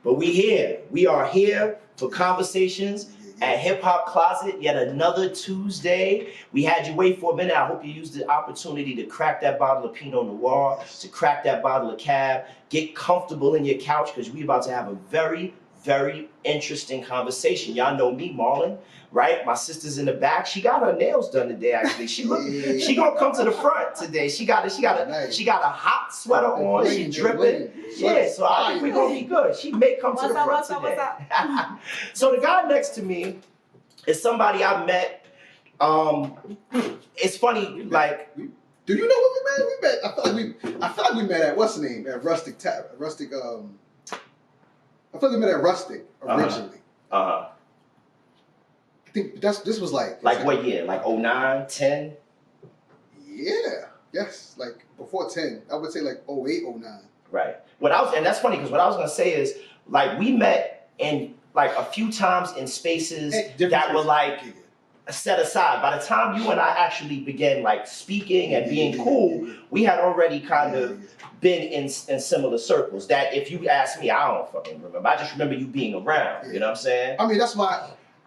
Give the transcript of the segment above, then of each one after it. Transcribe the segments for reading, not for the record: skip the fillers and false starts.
But we are here for conversations at Hip Hop Closet, yet another Tuesday. We had you wait for a minute. I hope you used the opportunity to crack that bottle of Pinot Noir, to crack that bottle of Cab, get comfortable in your couch, because we about to have a very, very interesting conversation. Y'all know me, Marlon, right? My sister's in the back. She got her nails done today, actually. She gonna come to the front today. She got a hot sweater on. She dripping. Yeah, so I think we're gonna be good. She may come to the front today. So the guy next to me is somebody I met. It's funny, like. Do you know what we met? I feel like we met at what's the name? At Rustic Tap. Rustic. I feel like we met at Rustic originally. I think this was like what year? Like 09, 10? Yeah. Yes. Like before 10. I would say like 08, 09. Right. And that's funny because what I was gonna say is like we met in like a few times in spaces that were like set aside. By the time you and I actually began like speaking and being cool, we had already kind of been in similar circles. That if you ask me, I don't fucking remember. I just remember you being around. You know what I'm saying? I mean, that's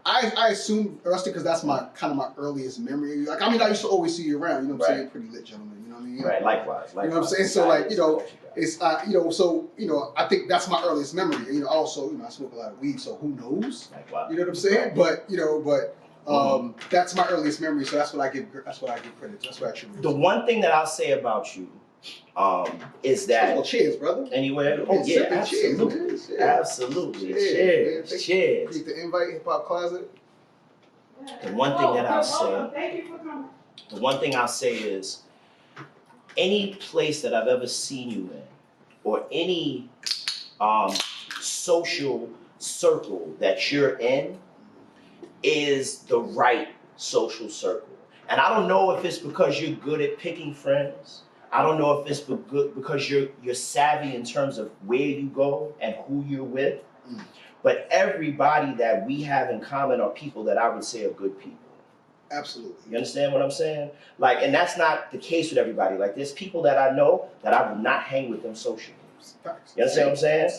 I assume Rusty because that's my earliest memory. Like, I mean, I used to always see you around. You know what I'm saying? Pretty lit gentleman. You know what I mean? Right. Likewise. You know what I'm saying? So like, it's so I think that's my earliest memory. Also, I smoke a lot of weed, so who knows? Likewise. You know what I'm saying? But that's my earliest memory. So that's what I give credit. That's what I attribute. The one thing that I'll say about you is that cheers, brother. Anywhere? Oh yeah, absolutely, absolutely. Cheers, cheers. Appreciate the invite, Hip Hop Closet. The one thing that I'll say. Thank you for coming. The one thing I'll say is, any place that I've ever seen you in, or any social circle that you're in, is the right social circle. And I don't know if it's because you're good at picking friends. I don't know if it's because you're savvy in terms of where you go and who you're with. But everybody that we have in common are people that I would say are good people. Absolutely. You understand what I'm saying? Like, and that's not the case with everybody. Like, there's people that I know that I will not hang with them socially. You understand what I'm saying?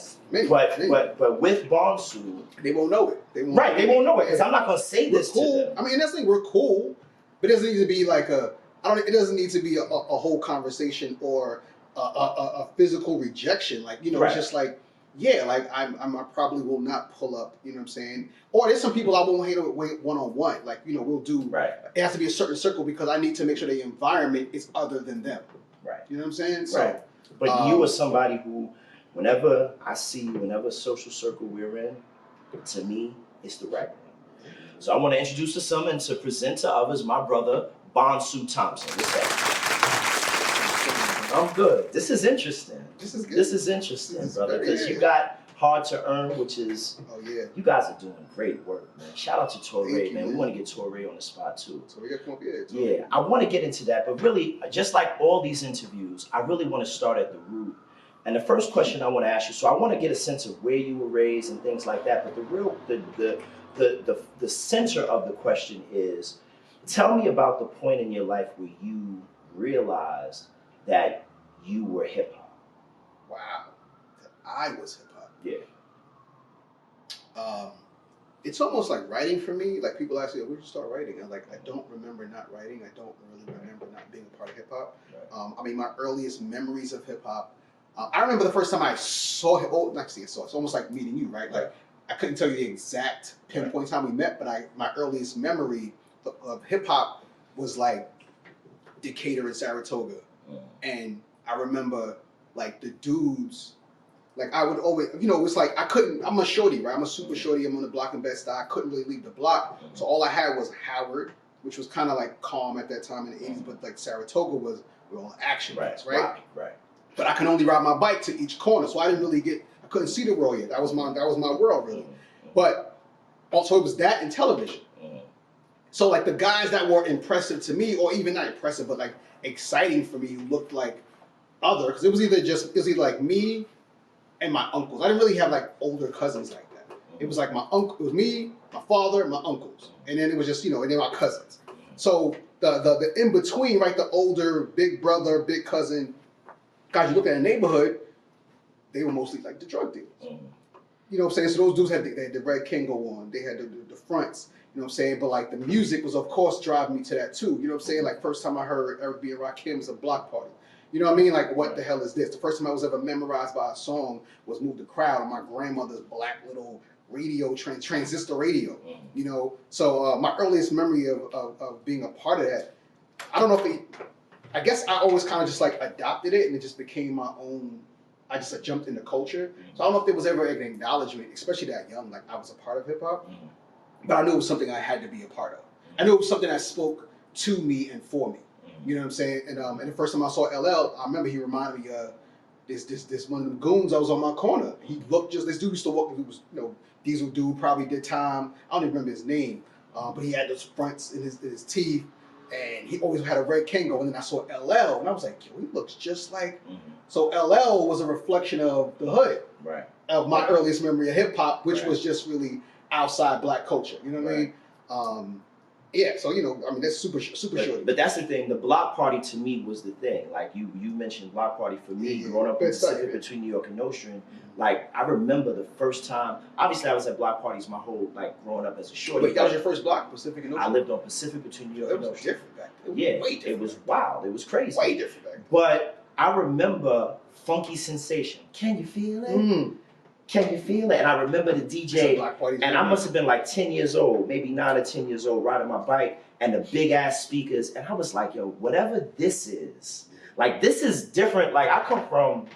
But with Bonsu, they won't know it. They won't know it because I'm not gonna say this to them. I mean, that's the thing. We're cool, but it doesn't need to be like it doesn't need to be a whole conversation or a physical rejection. Like it's just like I probably will not pull up. You know what I'm saying? Or there's some people I won't hang with one-on-one. Like we'll do. Right. It has to be a certain circle because I need to make sure the environment is other than them. Right. You know what I'm saying? So, but you are somebody who, whenever I see you, whenever social circle we're in, to me, it's the right one. So I want to introduce to some and to present to others my brother, Bonsu Thompson. What's that? I'm good. This is interesting. This is good. This is interesting, brother, because you got Hard to Earn, which is, you guys are doing great work, man. Shout out to Torre, man. We want to get Torre on the spot, too. So we got to come up here. Yeah, I want to get into that, but really, just like all these interviews, I really want to start at the root. And the first question I want to ask you, so I want to get a sense of where you were raised and things like that, but the center of the question is, tell me about the point in your life where you realized that you were hip hop. Wow, that I was hip hop. Yeah. It's almost like writing for me. Like people ask me, where'd you start writing? I'm like, I don't remember not writing. I don't really remember not being a part of hip hop. Right. I mean, my earliest memories of hip hop. I remember the first time I saw him. Oh, not see, I saw. It's almost like meeting you, right? Like I couldn't tell you the exact pinpoint time we met, but my earliest memory of hip hop was like Decatur and Saratoga, and I remember like the dudes. Like I would always, it's like I'm a shorty, right? I'm a super shorty. I'm on the block in Bed-Stuy. I couldn't really leave the block, so all I had was Howard, which was kind of like calm at that time in the '80s, but like Saratoga was all action, right? Right. But I could only ride my bike to each corner, so I couldn't see the world yet. That was my world really. But also it was that and television. So like the guys that were impressive to me, or even not impressive, but like exciting for me, who looked like because it was either like me and my uncles. I didn't really have like older cousins like that. It was like my uncle, it was me, my father, and my uncles, and then it was just and then my cousins. So the in between, right? The older big brother, big cousin guys you look at in the neighborhood, they were mostly like the drug dealers. you know what I'm saying? So those dudes had the Red Kingo on. They had the fronts. You know what I'm saying? But like the music was, of course, driving me to that too. You know what I'm saying? Like first time I heard Eric B. and Rakim's A Block Party. You know what I mean? Like what the hell is this? The first time I was ever memorized by a song was Move the Crowd on my grandmother's black little radio, transistor radio. You know? So my earliest memory of being a part of that, I don't know if I guess I always kind of just like adopted it and it just became my own. I just jumped into culture. So I don't know if there was ever an acknowledgement, especially that young, like I was a part of hip hop. But I knew it was something I had to be a part of. I knew it was something that spoke to me and for me. You know what I'm saying? And the first time I saw LL, I remember he reminded me of this one of them goons that was on my corner. He looked just, this dude used to walk, he was, you know, diesel dude, probably did time. I don't even remember his name. But he had those fronts in his teeth. And he always had a red Kango. And then I saw LL and I was like, yo, he looks just like. So LL was a reflection of the hood. Right. Of my earliest memory of hip hop, which was just really outside black culture. You know what I mean? Yeah, so you know, I mean that's super short. But that's the thing. The block party to me was the thing. Like you mentioned block party for me, growing up in the Pacific between New York and Nostrand. Like I remember the first time. Obviously, I was at block parties my whole like growing up as a shorty. Wait, that was your first block, Pacific and Nostrand? I lived on Pacific between New York and Nostrand. Different back then. It was wild. It was crazy. Way different back then. But I remember Funky Sensation. Can you feel it? Can you feel it? And I remember the DJ, and I must have been like 10 years old, maybe 9 or 10 years old, riding my bike, and the big ass speakers, and I was like, yo, whatever this is, like this is different. Like I come from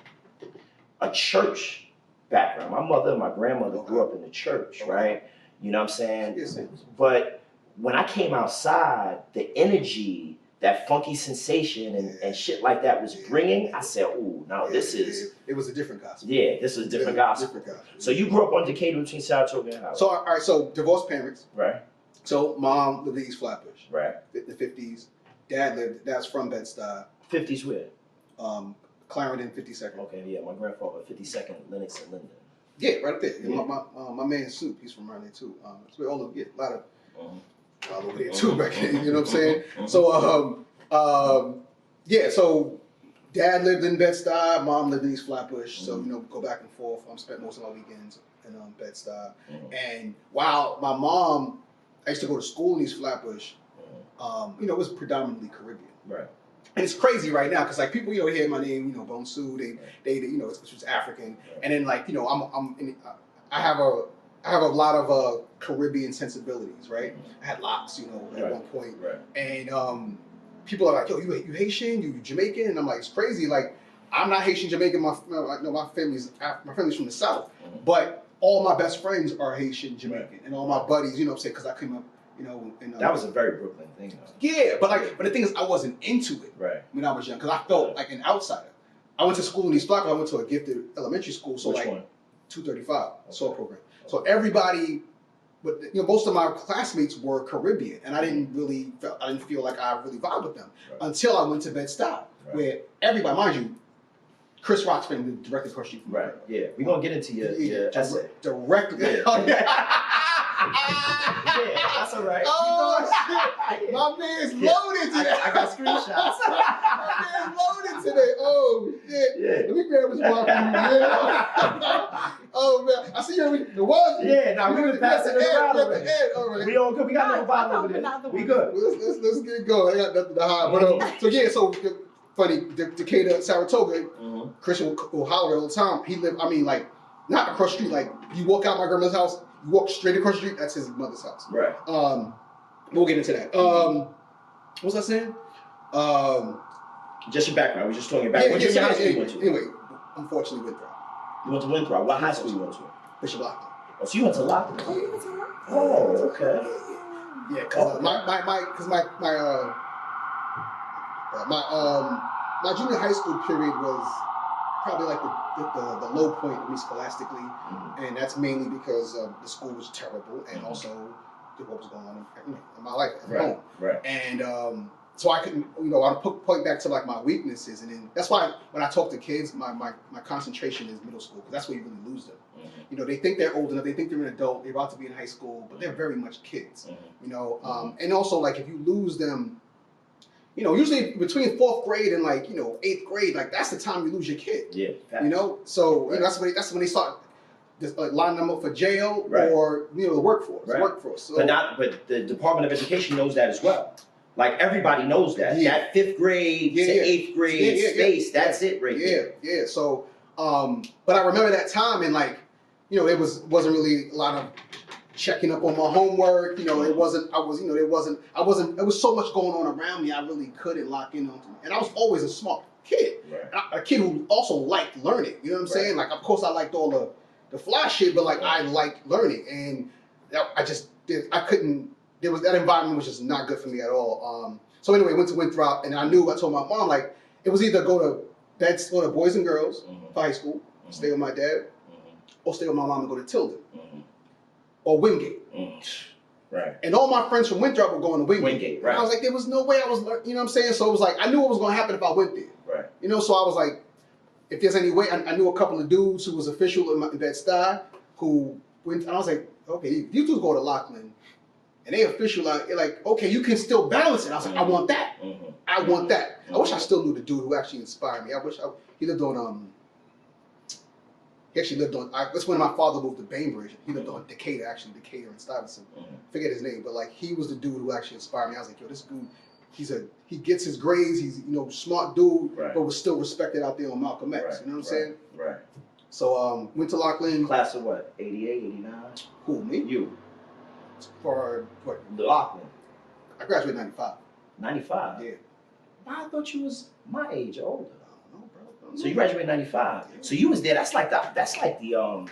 a church background. My mother and my grandmother grew up in the church, right? You know what I'm saying? But when I came outside, the energy that Funky Sensation and shit like that was bringing, I said, ooh, now this is... It was a different gospel. Yeah, this is a different gospel. So you grew up on Decatur between Saratoga and Howard. So, all right, so divorced parents. Right. So mom lived in East Flatbush. Right. The 50s. Dad's from Bed-Stuy. 50s where? Clarendon, 52nd. Okay, yeah, my grandfather, 52nd, Lennox and Linden. Yeah, right up there. Yeah. My man Snoop, he's from around there too. So we all get a lot of... all over there too back then, you know what I'm saying? So yeah, so dad lived in Bed-Stuy, mom lived in East Flatbush, so you know, go back and forth. Spent most of my weekends in Bed-Stuy. And while my mom, I used to go to school in East Flatbush, you know, it was predominantly Caribbean. Right. And it's crazy right now because like people, you know, hear my name, you know, Bonsu, they you know, it's African, and then like, you know, I have a lot of Caribbean sensibilities, right? I had locks, you know, at one point. Right. And people are like, yo, you Haitian, you Jamaican? And I'm like, it's crazy. Like, I'm not Haitian, Jamaican. My family's from the South. But all my best friends are Haitian, Jamaican. And all my buddies, you know what I'm saying? Because I came up, you know. That was a very Brooklyn thing, though. Yeah, but the thing is, I wasn't into it when I was young. Because I felt like an outsider. I went to school in East Block. I went to a gifted elementary school. So Which like one? 235, SOAR program. So everybody, but you know, most of my classmates were Caribbean, and I didn't feel like I really vibed with them until I went to Bed-Stuy, where everybody, mind you, Chris Rock's been directly across the street. Right. Yeah, we're gonna get into your essay directly. Yeah, that's all right. Oh shit! My man's loaded today. I got screenshots. My man's loaded today. Oh shit! Yeah. Let me grab his walk. Oh man, I see you. The one. Yeah, now we're gonna pass it around. All right. We all good. We got no bottle over there. We good. Let's get it going. I got nothing to hide. But so yeah, so funny. Decatur, Saratoga. Christian will holler all the time. He lived. I mean, like not across the street. Like you walk out my grandmother's house. You walk straight across the street, that's his mother's house. Right. We'll get into that. What was I saying? Just your background. We're just talking about what high school you went to. Anyway, unfortunately, Winthrop. You went to Winthrop. What high school you went to? Bishop Lockton. Oh, so you went to Lockton? Oh, okay. Yeah, because my junior high school period was probably like the low point of me scholastically, and that's mainly because the school was terrible, and also what was going on in my life at home. Right. And so I couldn't, you know, I point back to like my weaknesses, and then that's why when I talk to kids, my concentration is middle school, because that's where you really lose them. You know, they think they're old enough, they think they're an adult, they're about to be in high school, but they're very much kids. You know, and also like if you lose them. You know, usually between 4th grade and like, you know, 8th grade, like that's the time you lose your kid. Yeah. You know, so you know, that's when they start just like line them up for jail Right. or the workforce. Right. Workforce. So, But the Department of Education knows that as well. Like everybody knows that. Yeah. That 5th grade to 8th grade space, that's it right there. Yeah. So, but I remember that time and like, it wasn't really a lot of checking up on my homework. It wasn't. I was. There was so much going on around me. I really couldn't lock in on. And I was always a smart kid. Right. A kid who also liked learning. You know what I'm saying? Like, of course, I liked all the fly shit, but like I liked learning, and I couldn't. There was that environment was just not good for me at all. So anyway, went to Winthrop, and I told my mom like it was either go to Boys and Girls for high school, stay with my dad, or stay with my mom and go to Tilden or Wingate. Right. And all my friends from Winthrop were going to Wingate. Wingate, right. And I was like, there was no way I was, you know what I'm saying? So it was like, I knew what was going to happen if I went there. Right. So I was like, if there's any way, I knew a couple of dudes who was official in Bed-Stuy who went, and I was like, okay, you two go to Lockland. And they official, like, okay, you can still balance it. I was like, I want that. I want that. I wish I still knew the dude who actually inspired me. He lived on, that's when my father moved to Bainbridge. He lived on Decatur and Stuyvesant. Forget his name, but like he was the dude who actually inspired me. I was like, yo, this dude, he gets his grades. He's smart dude, but was still respected out there on Malcolm X. You know what I'm saying? Right. So went to Lockland. Class of what? 88, 89? Who, me? You. For what? Lockland. I graduated 95. 95? Yeah. I thought you was my age or older. No, bro. So you graduated 95. Yeah. So you was there. That's like the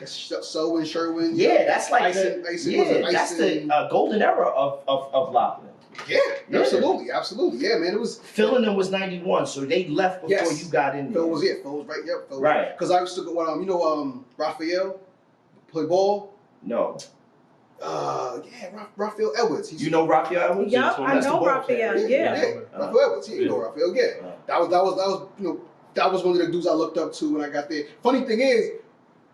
Selwyn, Sherwin. Yeah, that's like that's the golden era of Lockland. Yeah, absolutely. Yeah, man. It was Filling was 91, so they left before you got in there. Phil was right. Yep. Phil right. Because I used to go. Raphael, play ball. No. Raphael Edwards. You know Raphael Edwards? Yeah, I know Raphael. Yeah. Raphael Edwards. You know Raphael. Yeah. That was one of the dudes I looked up to when I got there. Funny thing is,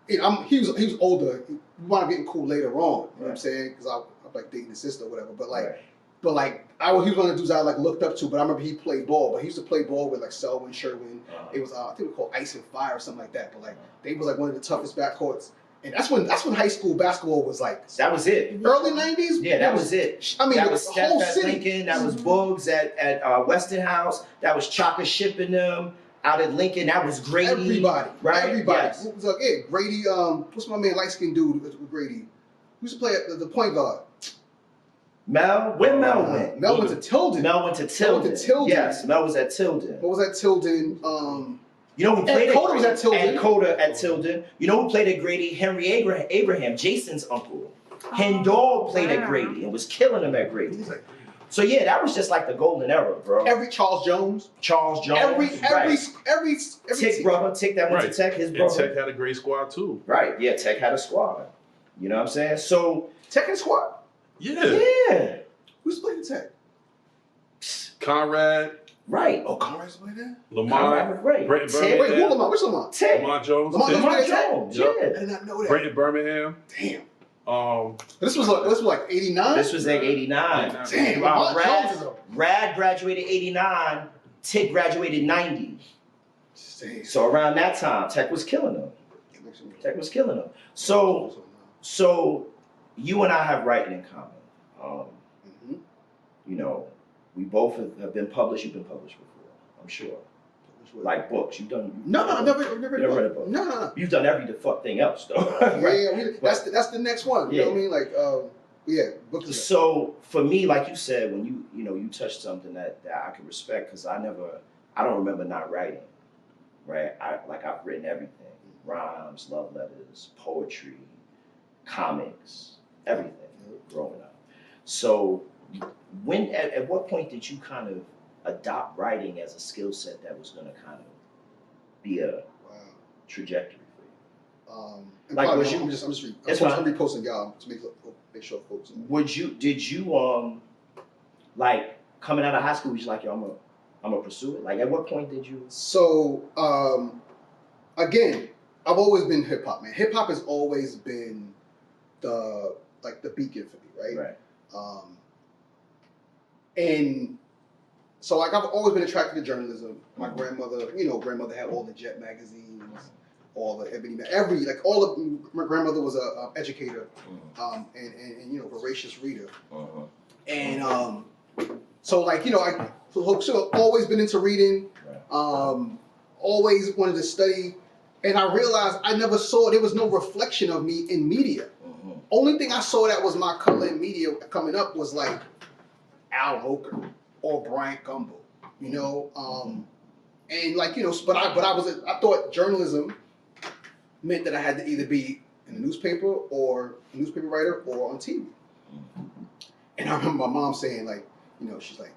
he was older. We wound up getting cool later on. You know what I'm saying? Because I'm like dating his sister or whatever. But like, he was one of the dudes I like looked up to. But I remember he played ball. But he used to play ball with like Selwyn, Sherwin. It was I think it was called Ice and Fire or something like that. But like they was like one of the toughest backcourts. And that's when high school basketball was like. That was it. Early 90s? Yeah, that was it. I mean, that the was whole Steph at city. Lincoln. That was Boogs at Westinghouse. That was Chaka shipping them out at Lincoln. That was Grady. Everybody. Right? Everybody. Yes. It was like, yeah, Grady, what's my man, light-skinned dude with Grady? Who used to play at the point guard? Mel? Where Mel went? Mel went to Tilden. Mel went to Tilden. Yes, Mel was at Tilden. What was at Tilden? You know who played at Coda was at Tilden. And Coda at Tilden. You know who played at Grady? Henry Abraham, Jason's uncle. Hendall played at Grady and was killing him at Grady. So yeah, that was just like the golden era, bro. Charles Jones. Every Tick team. brother, Tick that went to Tech, his brother. And Tech had a great squad too. Right, yeah, Tech had a squad. You know what I'm saying? So Tech and squad. Yeah. Who's playing Tech? Conrad. Right. Oh, Conrad's playing there? Lamont. Right. Brenton Wait, Birmingham. who Lamont? Which Lamont? Tech. Lamont Jones. Lamont Jones. Yep. Yeah. I did not know that. Brenton Birmingham. Damn. This was like 89? This was like 89. Damn, Lamont Jones is a... Rad graduated 89. Tick graduated 90. Damn. So around that time, Tech was killing them. So you and I have writing in common. You know, we both have been published. You've been published before, I'm sure. Like books, you've done. No, I've never read a book. No. You've done every fucking else though. That's the next one. You know what I mean? Books. So for me, like you said, when you touched something that I can respect, because I don't remember not writing. Right? I've written everything: rhymes, love letters, poetry, comics, everything growing up. So when at what point did you kind of adopt writing as a skill set that was going to kind of be a trajectory for you? I'm just reposting y'all to make sure folks know. Did you like coming out of high school, you was like, yo, I'm gonna pursue it? Like at what point did you? So again, I've always been hip hop, man. Hip hop has always been the beacon for me, right? And so like I've always been attracted to journalism. My grandmother had all the Jet magazines, all the every like all of my grandmother was a educator, and you know voracious reader, and so like you know so always been into reading, always wanted to study, and I realized I never saw there was no reflection of me in media. Only thing I saw that was my color in media coming up was like Al Roker or Brian Gumbo, you know, and like you know, but I thought journalism meant that I had to either be in a newspaper or a newspaper writer or on TV. And I remember my mom saying like, you know, she's like,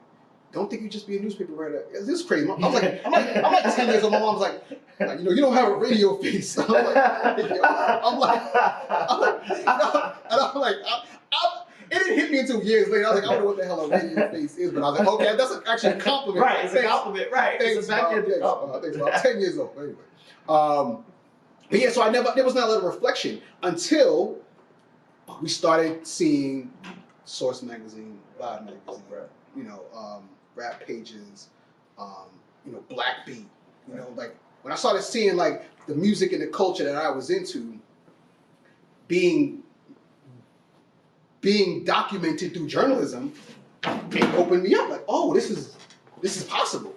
"Don't think you just be a newspaper writer." This is crazy. I'm like 10 years old. My mom's like, you know, you don't have a radio face. I'm like, it didn't hit me until years later. I was like, I don't know what the hell a radio face is, but I was like, okay, that's actually a compliment. Right, it's a compliment, right? Thanks, thanks, I'm 10 years old. Anyway, but yeah, so there was not a lot of reflection until we started seeing Source Magazine, Vibe Magazine, you know, rap pages, you know, Black Beat, you know, like when I started seeing like the music and the culture that I was into being documented through journalism, it opened me up like, oh, this is possible.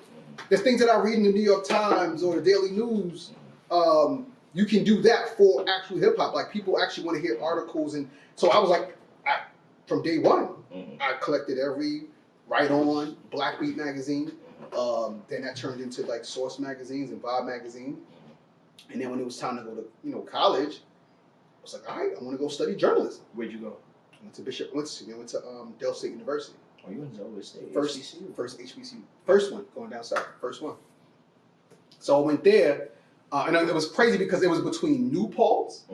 There's things that I read in the New York Times or the Daily News. You can do that for actual hip hop. Like people actually want to hear articles, and so I was like, from day one, I collected every Right On, Black Beat magazine. Then that turned into like Source magazines and Vibe magazine. And then when it was time to go to college, I was like, all right, I want to go study journalism. Where'd you go? I went to Bishop. Went to Del State University. Oh, you went to Del State. First HBCU. First HBCU. First one going down south. First one. So I went there, and it was crazy because it was between New Paltz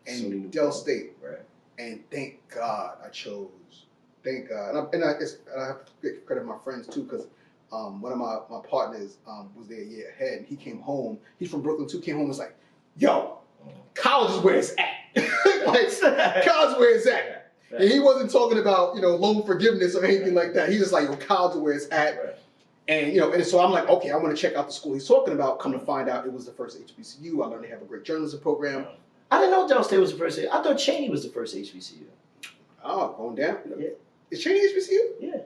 and Del State. Right. And thank God I chose. Thank God. And I have to give credit to my friends too, because one of my partners was there a year ahead, and he came home. He's from Brooklyn too. Came home and was like, "Yo, college is where it's at." Like, college is where it's at. And he wasn't talking about loan forgiveness or anything like that. He's just like, "Yo, college is where it's at." Right. And and so I'm like, okay, I want to check out the school he's talking about. Come to find out, it was the first HBCU. I learned they have a great journalism program. I didn't know Del State was the first. I thought Cheney was the first HBCU. Oh, going down. Yeah. Is Cheney HBCU? Yeah.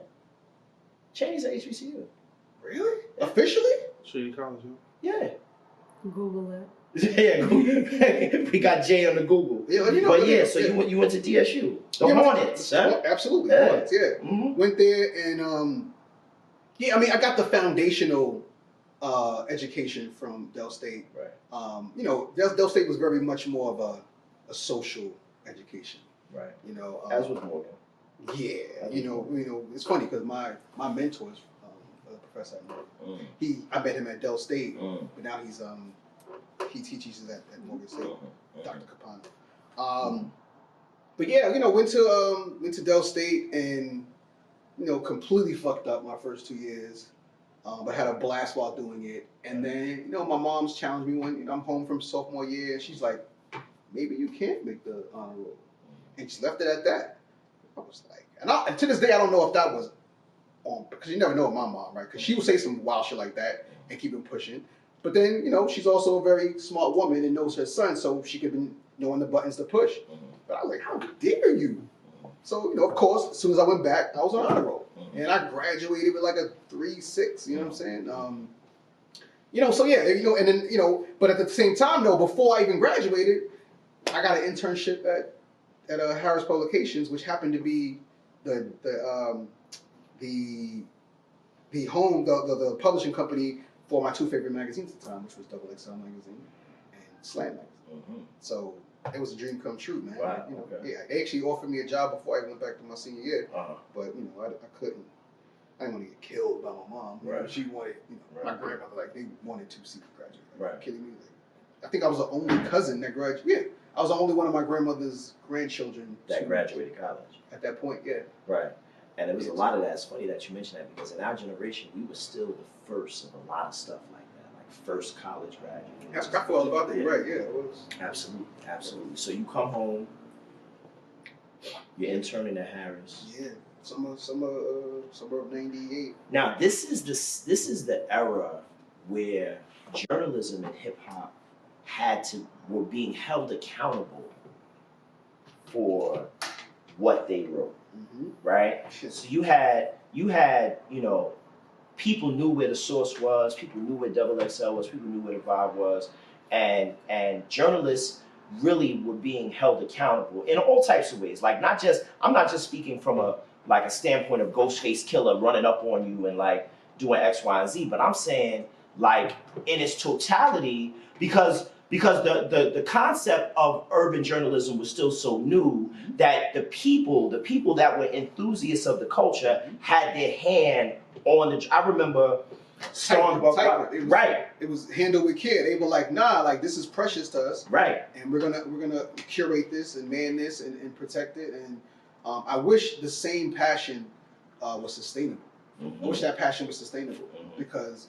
Cheney's an HBCU. Really? Officially? City College, yeah. Google it. Yeah, we got Jay on the Google. Yeah, so you went to DSU. The Hornets, huh? Absolutely, Yeah. Hornets, yeah. Mm-hmm. Went there and I got the foundational education from Del State. Right. Del State was very much more of a social education. Right. As was Morgan. Yeah, it's funny because my mentor is the professor I know. I met him at Del State, but now he teaches at Morgan State, Dr. Capano. But yeah, went to Del State and completely fucked up my first 2 years, but had a blast while doing it. And then my mom's challenged me when I'm home from sophomore year, and she's like, maybe you can't make the honor roll, and she left it at that. I was like, and to this day, I don't know if that was on, because you never know with my mom, right? Because she would say some wild shit like that and keep it pushing. But then, she's also a very smart woman and knows her son, so she could be knowing the buttons to push. But I was like, how dare you? So, of course, as soon as I went back, I was on honor roll. And I graduated with like a 3.6, you know what I'm saying? So yeah, and then, but at the same time, though, before I even graduated, I got an internship at Harris Publications, which happened to be the publishing company for my two favorite magazines at the time, which was Double XL magazine and Slam magazine. So it was a dream come true, man. Wow, Yeah, they actually offered me a job before I went back to my senior year, but I couldn't. I didn't want to get killed by my mom. Right. She wanted, my grandmother, like they wanted to see me graduate. Right. Are you kidding me? Like, I think I was the only cousin that graduated. Yeah, I was the only one of my grandmother's grandchildren that graduated college. At that point, yeah. Right. And it was a lot of that. It's funny that you mentioned that because in our generation, we were still the first of a lot of stuff like that, like first college graduate. I forgot about that. Yeah. Right, yeah. It was. Absolutely. So you come home, you're interning at Harris. Yeah, summer of '98. Now this is the era where journalism and hip hop were being held accountable for what they wrote, right? So you had, people knew where the source was, people knew where Double XL was, people knew where the vibe was, and journalists really were being held accountable in all types of ways. Like I'm not just speaking from a standpoint of Ghostface Killer running up on you and like doing X, Y, and Z, but I'm saying like in its totality, because the concept of urban journalism was still so new that the people that were enthusiasts of the culture had their hand on the. I remember It was handled with care. They were like, nah, like this is precious to us, right? And we're gonna curate this and man this and protect it. And I wish the same passion was sustainable. I wish that passion was sustainable because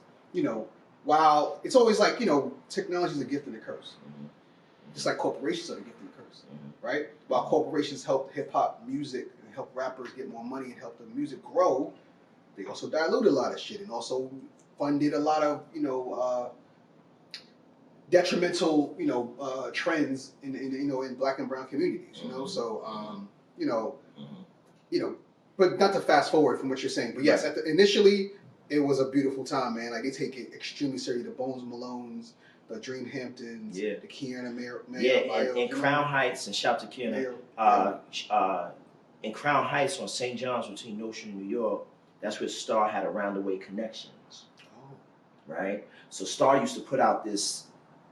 while it's always like technology is a gift and a curse, just like corporations are a gift and a curse, right? While corporations help hip hop music and help rappers get more money and help the music grow, they also dilute a lot of shit and also funded a lot of detrimental trends in Black and brown communities. But not to fast forward from what you're saying. But yes, initially it was a beautiful time, man. Like they take it extremely serious. The Bones Malones, the Dream Hamptons, the Kiana Mayo. In Crown Heights, and shout to Kiana. In Crown Heights on St. John's between Notion and New York, that's where Star had a roundaway connections. Right? So Star used to put out this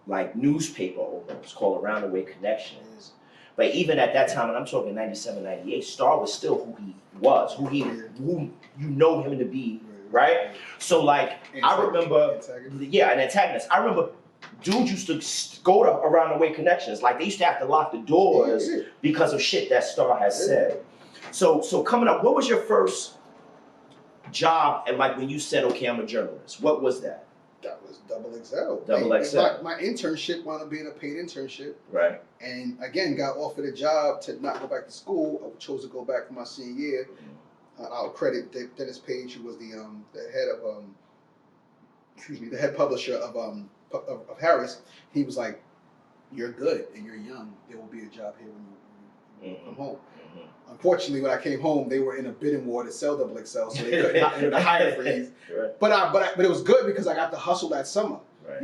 like newspaper almost called Roundaway Connections. But even at that time, and I'm talking 97, 98, Star was still who he was, who you know him to be, right? So like I remember, an antagonist. I remember dudes used to go to Roundaway Connections, like they used to have to lock the doors because of shit that Star has said. So coming up, what was your first job? And like when you said, okay, I'm a journalist, what was that? That was Double XL. Double XL. My internship wound up being a paid internship. Right. And again, got offered a job to not go back to school. I chose to go back for my senior year. I'll credit Dennis Page, who was the head of the head publisher of Harris. He was like, "You're good and you're young. There will be a job here when you come home." Unfortunately, when I came home, they were in a bidding war to sell Double XL, so they couldn't enter the hire freeze. Right. But it was good because I got to hustle that summer. Right.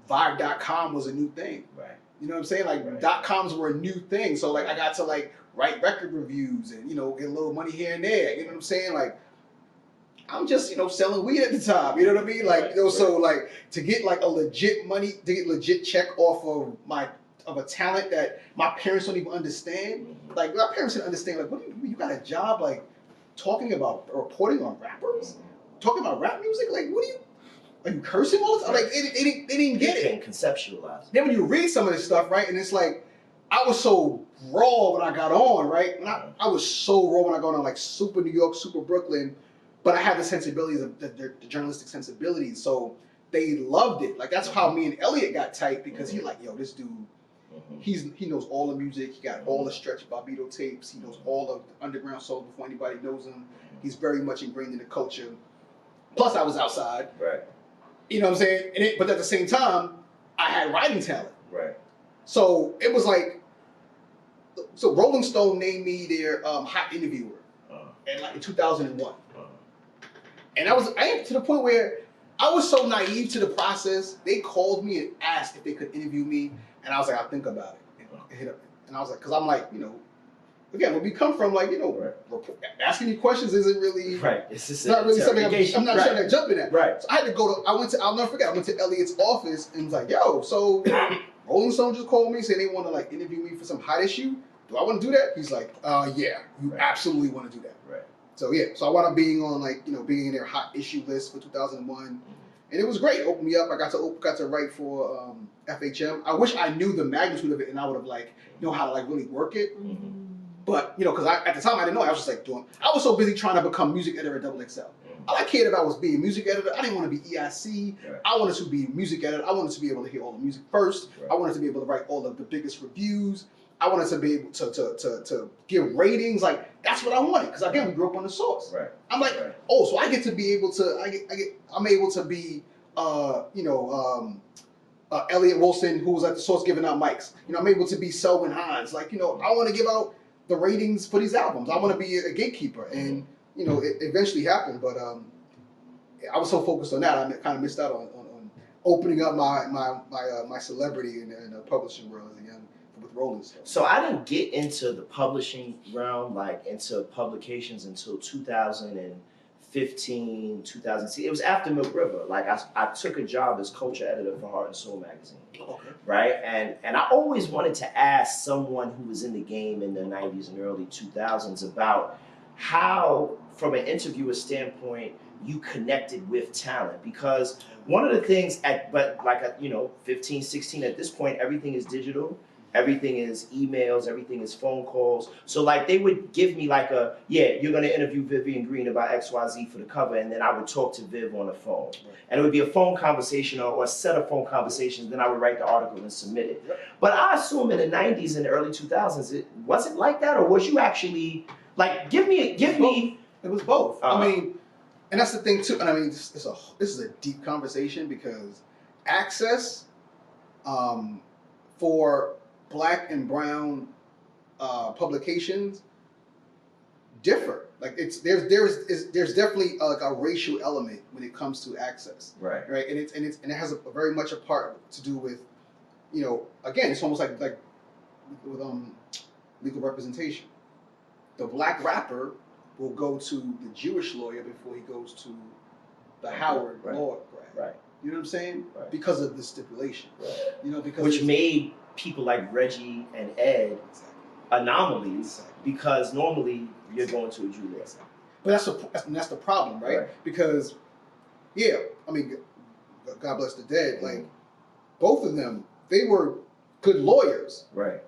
Vibe.com was a new thing. Right. You know what I'm saying? Like .coms were a new thing, so like I got to like write record reviews and get a little money here and there. You know what I'm saying? Like I'm just selling weed at the time. You know what I mean? Like so like to get like a legit check off of a talent that my parents don't even understand. Like my parents didn't understand. Like, what do you got a job like talking about reporting on rappers, talking about rap music? Like, are you cursing all the time? Like they didn't get it. Conceptualize. Then when you read some of this stuff, right, and it's like I was so raw when I got on, right? And I was so raw when I got on, like super New York, super Brooklyn, but I had the sensibilities of the journalistic sensibilities, so they loved it. Like that's how me and Elliot got tight because he's like, yo, this dude. He knows all the music. He got all the Stretch Bobbito tapes. He knows all of the underground soul before anybody knows him. He's very much ingrained in the culture. Plus, I was outside. Right. You know what I'm saying? But at the same time, I had writing talent. Right. So it was like, Rolling Stone named me their hot interviewer in 2001. And I am to the point where I was so naive to the process. They called me and asked if they could interview me. And I was like, I'll think about it. And I was like, because I'm like, again, when we come from like, asking you questions isn't really, it's not really something I'm not trying to jump in at. Right. So I had to I'll never forget, I went to Elliot's office and was like, yo, so Rolling Stone just called me saying they want to like interview me for some hot issue. Do I want to do that? He's like, yeah, you absolutely want to do that. Right. So yeah, so I wound up being on like, being in their hot issue list for 2001. And it was great. It opened me up. I got to write for FHM. I wish I knew the magnitude of it and I would have like know how to like really work it. But because at the time I didn't know. I was just like I was so busy trying to become music editor at Double XL. All I cared about was being music editor. I didn't want to be EIC. Right. I wanted to be music editor. I wanted to be able to hear all the music first. Right. I wanted to be able to write all of the biggest reviews. I wanted to be able to give ratings. Like that's what I wanted. Because again, we grew up on the source. Right. I'm like, so I get to be able to. I'm able to be Elliot Wilson, who was at the source giving out mics. I'm able to be Selwyn Hines. Like, I want to give out the ratings for these albums. I want to be a gatekeeper, and it eventually happened. But I was so focused on that, I kind of missed out on opening up my celebrity in the publishing world as a young with Rolling Stone. So I didn't get into the publishing realm, like into publications, until 2015, 2006. It was after Milk River. Like I took a job as culture editor for Heart and Soul magazine. Okay. Right? And I always wanted to ask someone who was in the game in the 90s and early 2000s about how, from an interviewer standpoint, you connected with talent. Because one of the things 15, 16, at this point, everything is digital. Everything is emails, everything is phone calls. So like they would give me like you're gonna interview Vivian Green about XYZ for the cover, and then I would talk to Viv on the phone. Right. And it would be a phone conversation or a set of phone conversations, then I would write the article and submit it. Yep. But I assume in the 90s and the early 2000s, it wasn't like that, or was you actually, like, give me. It was both. I mean, and that's the thing too, and I mean, this is a deep conversation because access for Black and brown publications differ. Like there's definitely like a racial element when it comes to access. Right. And it has a very much a part to do with, again, it's almost like with legal representation. The Black rapper will go to the Jewish lawyer before he goes to the Howard law grad. Right. You know what I'm saying? Right. Because of the stipulation. Right. Because which made people like Reggie and Ed anomalies, because normally you're going to a Jew lawyer. But that's the problem, right? Because, I mean, God bless the dead. Like, both of them, they were good lawyers, right?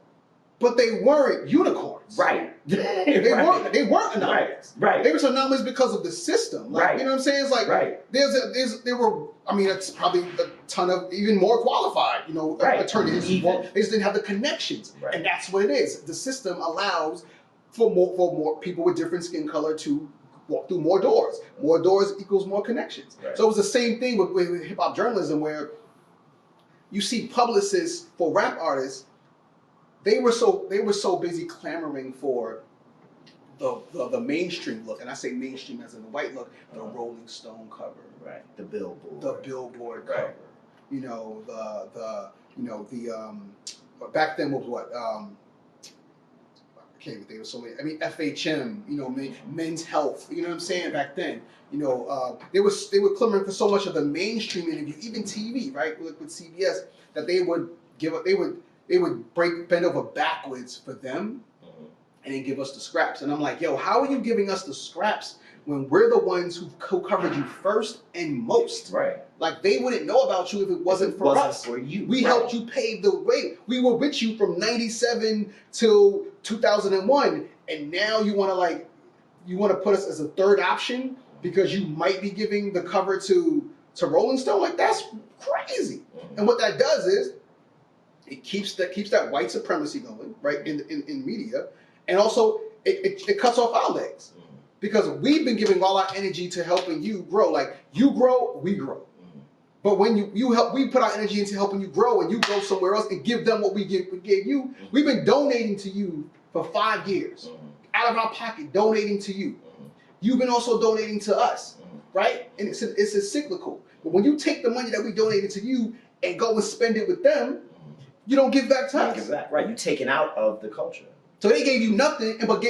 But they weren't unicorns, right? They weren't anomalies, right? They were anomalies because of the system, like, right? You know what I'm saying? It's like there were. I mean, it's probably a ton of even more qualified, attorneys. They just didn't have the connections, and that's what it is. The system allows for more people with different skin color to walk through more doors. More doors equals more connections. Right. So it was the same thing with hip hop journalism, where you see publicists for rap artists. They were so busy clamoring for the mainstream look, and I say mainstream as in the white look, the Rolling Stone cover, right? The Billboard cover. Back then was what? I can't even think of so many. I mean, FHM, Men's Health. You know what I'm saying? Back then, they were clamoring for so much of the mainstream interview, even TV, right? With CBS, that they would bend over backwards for them, and then give us the scraps. And I'm like, yo, how are you giving us the scraps when we're the ones who covered you first and most? Right. Like, they wouldn't know about you if it wasn't for us. For you. We helped you pave the way. We were with you from 97 till 2001, and now you want to put us as a third option because you might be giving the cover to Rolling Stone? Like, that's crazy. And what that does is it keeps that white supremacy going, right, in media, and also it cuts off our legs, because we've been giving all our energy to helping you grow. Like, you grow, we grow. But when you help, we put our energy into helping you grow, and you go somewhere else and give them what we gave you. We've been donating to you for 5 years, out of our pocket, donating to you. You've been also donating to us, right? And it's a cyclical. But when you take the money that we donated to you and go and spend it with them, you don't give back to us. Exactly. Right, you're taken out of the culture. So they gave you nothing, but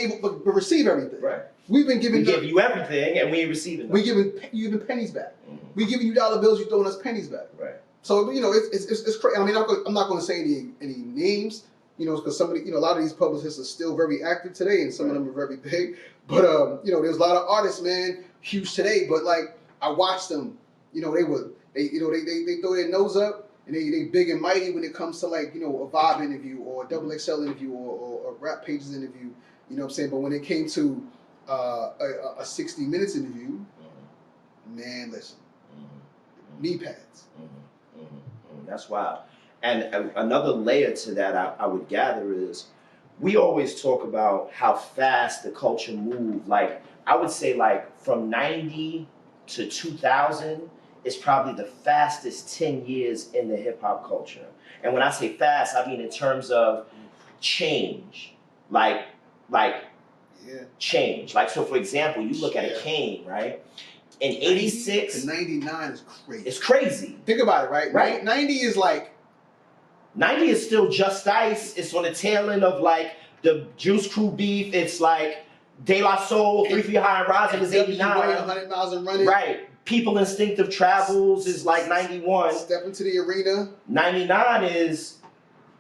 receive everything. Right. We've been giving. We give you everything, and we ain't receiving. We giving you pennies back. We giving you dollar bills. You throwing us pennies back. Right. So it's crazy. I mean, I'm not going to say any names, because somebody, a lot of these publicists are still very active today, and some of them are very big. But there's a lot of artists, man, huge today. But like, I watched them. They throw their nose up. And they big and mighty when it comes to, like, a Vibe interview or a Double XL interview or Rap Pages interview, you know what I'm saying? But when it came to a 60 Minutes interview, man, listen, knee pads. That's wild. And another layer to that I would gather is, we always talk about how fast the culture moved. Like, I would say, like, from 90 to 2000, is probably the fastest 10 years in the hip hop culture. And when I say fast, I mean in terms of change. Like change. Like, so for example, you look at a Kane, right? In 86 to 99 is crazy. It's crazy. Think about it, right? Right. 90 is like 90 is still Just Ice. It's on the tail end of like the Juice Crew beef. It's like De La Soul, 3 Feet High and Rising is 89. 100 miles and running. Right. People Instinctive Travels is like 91. Step into the arena. 99 is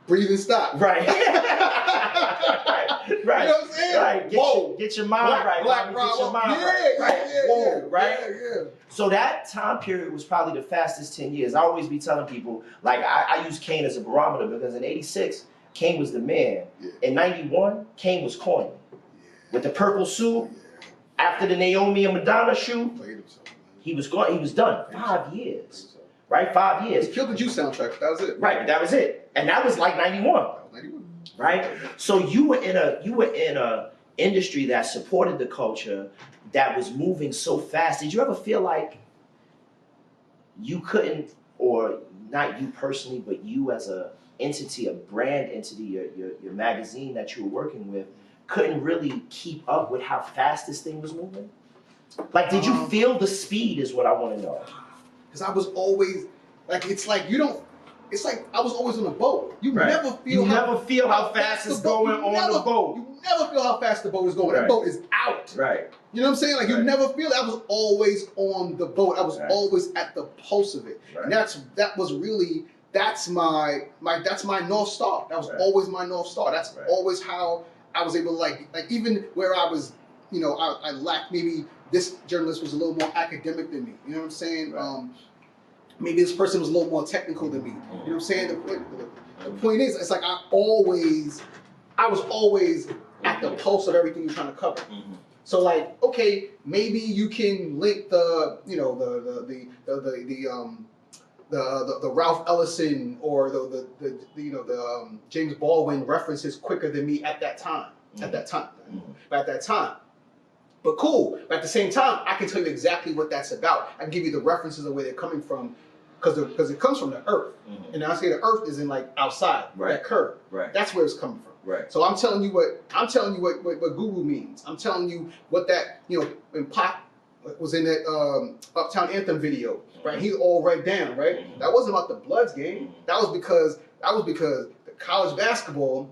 Breathe and stop. right. right. You know what I'm saying? Right. Get your mind right. Black Mommy, get your mind yeah, right. yeah, Right. yeah, Whoa, yeah, right? Yeah. So that time period was probably the fastest 10 years. I always be telling people, like, I use Kane as a barometer because in 86, Kane was the man. Yeah. In 91, Kane was corny. With the purple suit, after the Naomi and Madonna shoe, Played himself, man. he was done. 5 years. Right? 5 years. He killed the Juice soundtrack. That was it. Right, but that was it. And that was like 91. That was 91. Right? So you were in a industry that supported the culture that was moving so fast. Did you ever feel like you couldn't, or not you personally, but you as a entity, a brand entity, your magazine that you were working with, couldn't really keep up with how fast this thing was moving? Like, did you feel the speed is what I want to know. Because I was always, like, it's like I was always on a boat. You Right. never feel how fast it's going on the boat. You never feel how fast the boat is going. Right. That boat is out. Right. You know what I'm saying? Like, you Right. never feel it. I was always on the boat. I was Right. always at the pulse of it. Right. And that's my North Star. That was Right. always my North Star. That's Right. always how I was able to, like even where I was, you know, I lacked, maybe this journalist was a little more academic than me. You know what I'm saying? Right. Maybe this person was a little more technical than me. You know what I'm saying? The point is, it's like I was always at the pulse of everything you're trying to cover. Mm-hmm. So, like, okay, maybe you can link the Ralph Ellison or the James Baldwin references quicker than me at that time. Mm-hmm. At that time. Mm-hmm. But at that time. But cool. But at the same time, I can tell you exactly what that's about. I can give you the references of where they're coming from, because it comes from the earth. Mm-hmm. And I say the earth is in, like, outside, Right. that curve. Right. That's where it's coming from. Right. So I'm telling you what Guru means. I'm telling you what that, you know, when Pac was in that Uptown Anthem video, right? He all right down, right? Mhm. That wasn't about the Bloods game. Mhm. That was because the college basketball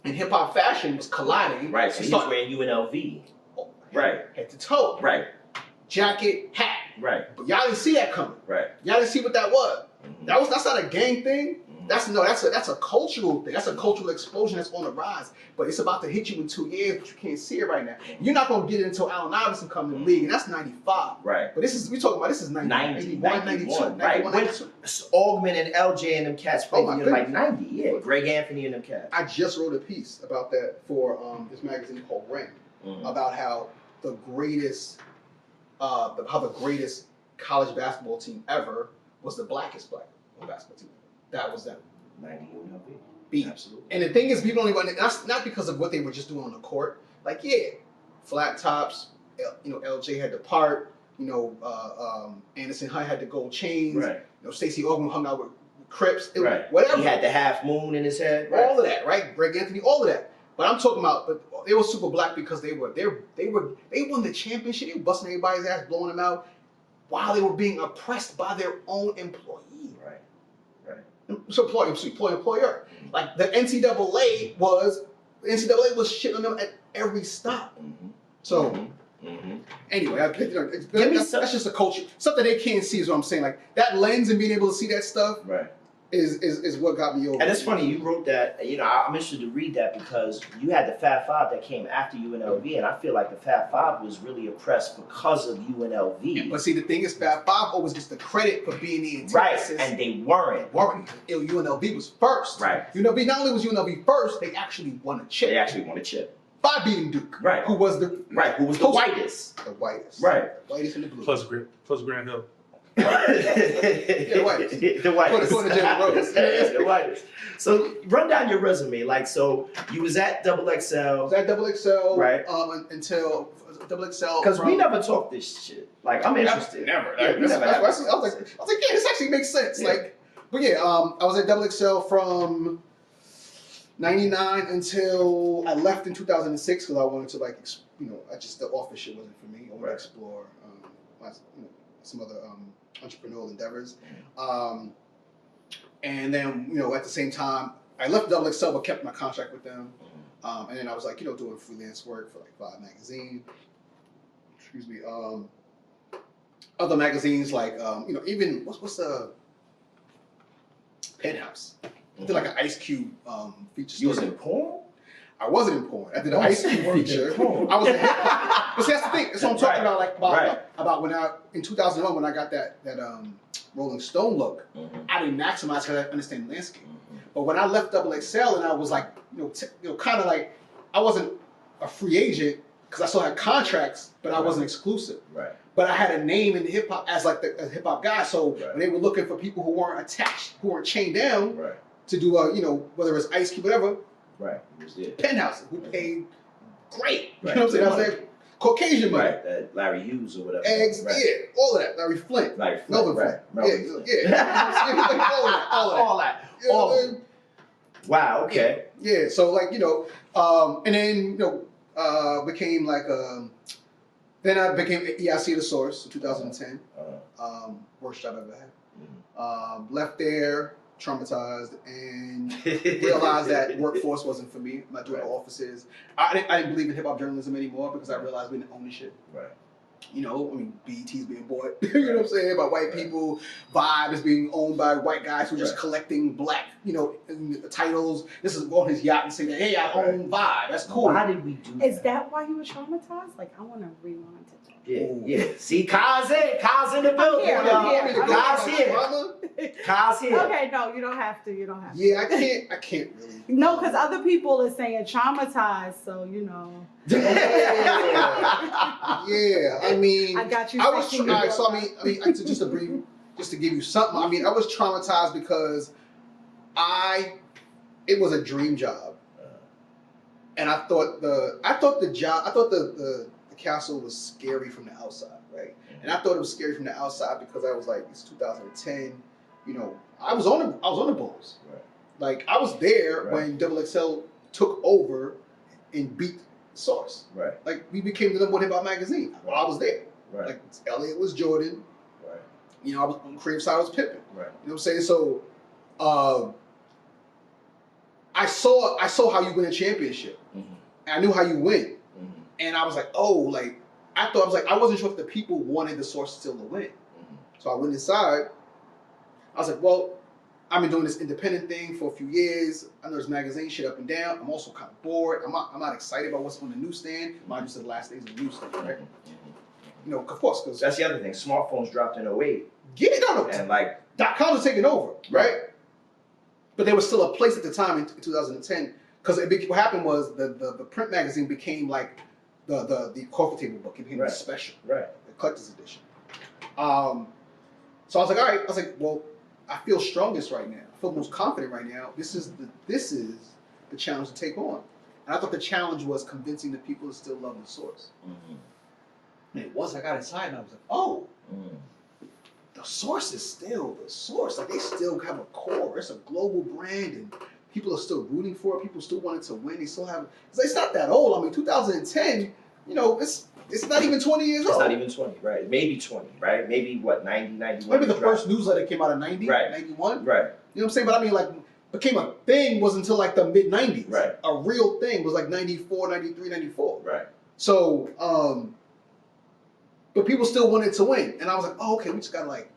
and hip hop fashion was colliding. Right. So It he was started- wearing UNLV. Right. head to toe, Right. jacket, hat. Right. But y'all didn't see that coming. Right. Y'all didn't see what that was. Mhm. That's not a gang thing. Mhm. That's a cultural thing. That's a cultural explosion that's on the rise. But it's about to hit you in 2 years, but you can't see it right now. You're not gonna get it until Allen Iverson comes in the league, and that's 95. Right. But this is 91, 91, 92, Right. 91, When 92. Augment and LJ and them cats played my in like goodness. 90. Yeah. Greg Anthony and them cats. I just wrote a piece about that for this magazine called Ring, Mhm. about how the greatest college basketball team ever was the blackest black basketball team. That was them. 90 UNLV. B. Absolutely. And the thing is, people don't even, that's not because of what they were just doing on the court. Like, yeah, flat tops, you know, LJ had the part, you know, Anderson Hunt had the gold chains, Right. you know, Stacey Augmon hung out with Crips, it was Right. whatever. He had the half moon in his head. Right. All of that, right? Greg Anthony, all of that. But I'm talking about, but they were super black because they won the championship. They were busting everybody's ass, blowing them out, while they were being oppressed by their own employee. Right. So employer. Like the NCAA was shitting on them at every stop. Mm-hmm. So Mm-hmm. anyway, Give me some- that's just a culture. Something they can't see is what I'm saying. Like that lens and being able to see that stuff Right. is what got me over. And it's funny, you wrote that, you know, I'm interested to read that because you had the Fab Five that came after UNLV, and I feel like the Fab Five was really oppressed because of UNLV. But see, the thing is, Fab Five always gets the credit for being the Right, antithesis. and they weren't. UNLV was first. Right. UNLV, not only was UNLV first, they actually won a chip. They actually won a chip. By beating Duke. Right. Who was the Who was the post- whitest. The whitest. Right. The whitest and the blue. Plus Grand Hill. The whitest. The whitest. According to Jalen Rose. The whitest. So run down your resume. Like, so you was at Double XL. I was at Double XL Right. until Double XL. Because we never talked this shit. Like, I'm interested. Never. Yeah, we never had I was like, yeah, this actually makes sense. Yeah. Like, but yeah, I was at Double XL from '99 until I left in 2006 because I wanted to like, the office shit wasn't for me. I wanted to explore, some other entrepreneurial endeavors. And then, at the same time, I left Double XL but kept my contract with them. And then I was like, doing freelance work for like Vibe magazine. Excuse me. Other magazines like, even what's the Penthouse? I did like an Ice Cube feature story. You was in porn? I wasn't in porn. I did an Ice Cube feature. I was in hip hop. But see, that's the thing. That's what I'm talking about. Like about when in 2001 when I got that Rolling Stone look, I didn't maximize because I understand the landscape. But when I left Double XL and I was like, kind of like, I wasn't a free agent because I still had contracts, but I wasn't exclusive. Right. But I had a name in hip hop as like a hip hop guy. So when they were looking for people who weren't attached, who weren't chained down to do whether it's Ice Cube, whatever. Right. It was there. Penthouse, who paid great. You know what I'm saying? I was like, Caucasian money. Right. That Larry Hughes or whatever. Eggs, yeah, all of that. Larry Flint. Melvin Flint. Melvin Flint. Yeah. all that. All of it. Wow, okay. Yeah, so like, and then, became like, then I became EIC The Source in 2010. Worst job I ever had. Left there, traumatized, and realized that workforce wasn't for me. I'm not doing offices. I didn't believe in hip hop journalism anymore because I realized we didn't own the shit. Right. BET's being bought, you know what I'm saying, by white people. Vibe is being owned by white guys who are just collecting black, titles. This is on his yacht and saying, hey, I own Vibe. That's cool. Why did we do that? Is that why you were traumatized? Like, I want to rewind to that. Yeah. See, Kai's in the building. Kai's here. Kai's here. Okay, no, you don't have to. Yeah, I can't really. No, because other people are saying traumatized, so Yeah, I mean, I got you. I was just to give you something. I mean, I was traumatized because it was a dream job, and I thought the castle was scary from the outside, right? And I thought it was scary from the outside because I was like, it's 2010, I was on the Bulls, right? Like I was there when Double XL took over and beat Source, right? Like we became the #1 hip hop magazine. Well, I was there, right? Like Elliot was Jordan, right? I was on the creative side, I was Pippen, right? You know what I'm saying? So, I saw how you win a championship, and I knew how you win. And I was like, I wasn't sure if the people wanted the Source still to win. So I went inside. I was like, well, I've been doing this independent thing for a few years. I know there's magazine shit up and down. I'm also kind of bored. I'm not excited about what's on the newsstand. Mind you, said the last days of the newsstand, right? Of course, because that's the other thing. Smartphones dropped in 08. Yeah, no. And like .com was taking over, right? But there was still a place at the time in 2010 because what happened was the print magazine became like the coffee table book. It became the special, the collector's edition. So I was like, all right. I was like, well, I feel strongest right now. I feel most confident right now. This is the challenge to take on. And I thought the challenge was convincing the people to still love the Source. And it was. I got inside and I was like, oh, the Source is still the Source. Like they still have a core. It's a global brand, and people are still rooting for it. People still wanted to win. They still have. It's not that old. I mean, 2010. It's not even 20 years old. It's not even 20, right? Maybe 20, right? Maybe what, 90, 91? Maybe the first newsletter came out in 90, 91. Right. You know what I'm saying? But I mean, like, became a thing was until like the mid 90s. Right. A real thing was like 94, 93, 94. Right. So, but people still wanted to win. And I was like, oh, okay, we just gotta like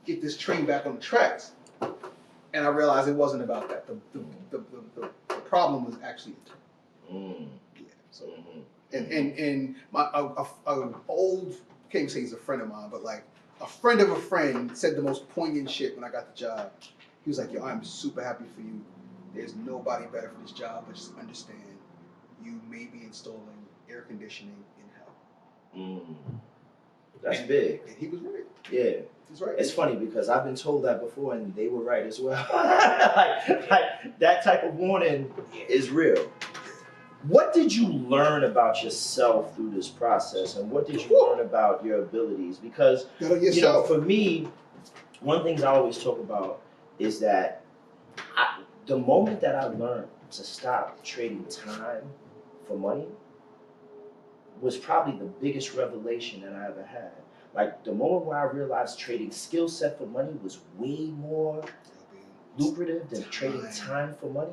get this train back on the tracks. And I realized it wasn't about that. The problem was actually internal. Yeah. So. And my old, can't even say he's a friend of mine, but like a friend of a friend said the most poignant shit when I got the job. He was like, yo, I'm super happy for you. There's nobody better for this job, but just understand you may be installing air conditioning in hell. That's big. And he was right. Yeah. He's right. It's funny because I've been told that before and they were right as well. like that type of warning is real. What did you learn about yourself through this process, and what did you learn about your abilities? Because for me, one of the things I always talk about is that the moment that I learned to stop trading time for money was probably the biggest revelation that I ever had. Like the moment where I realized trading skill set for money was way more lucrative than trading time for money.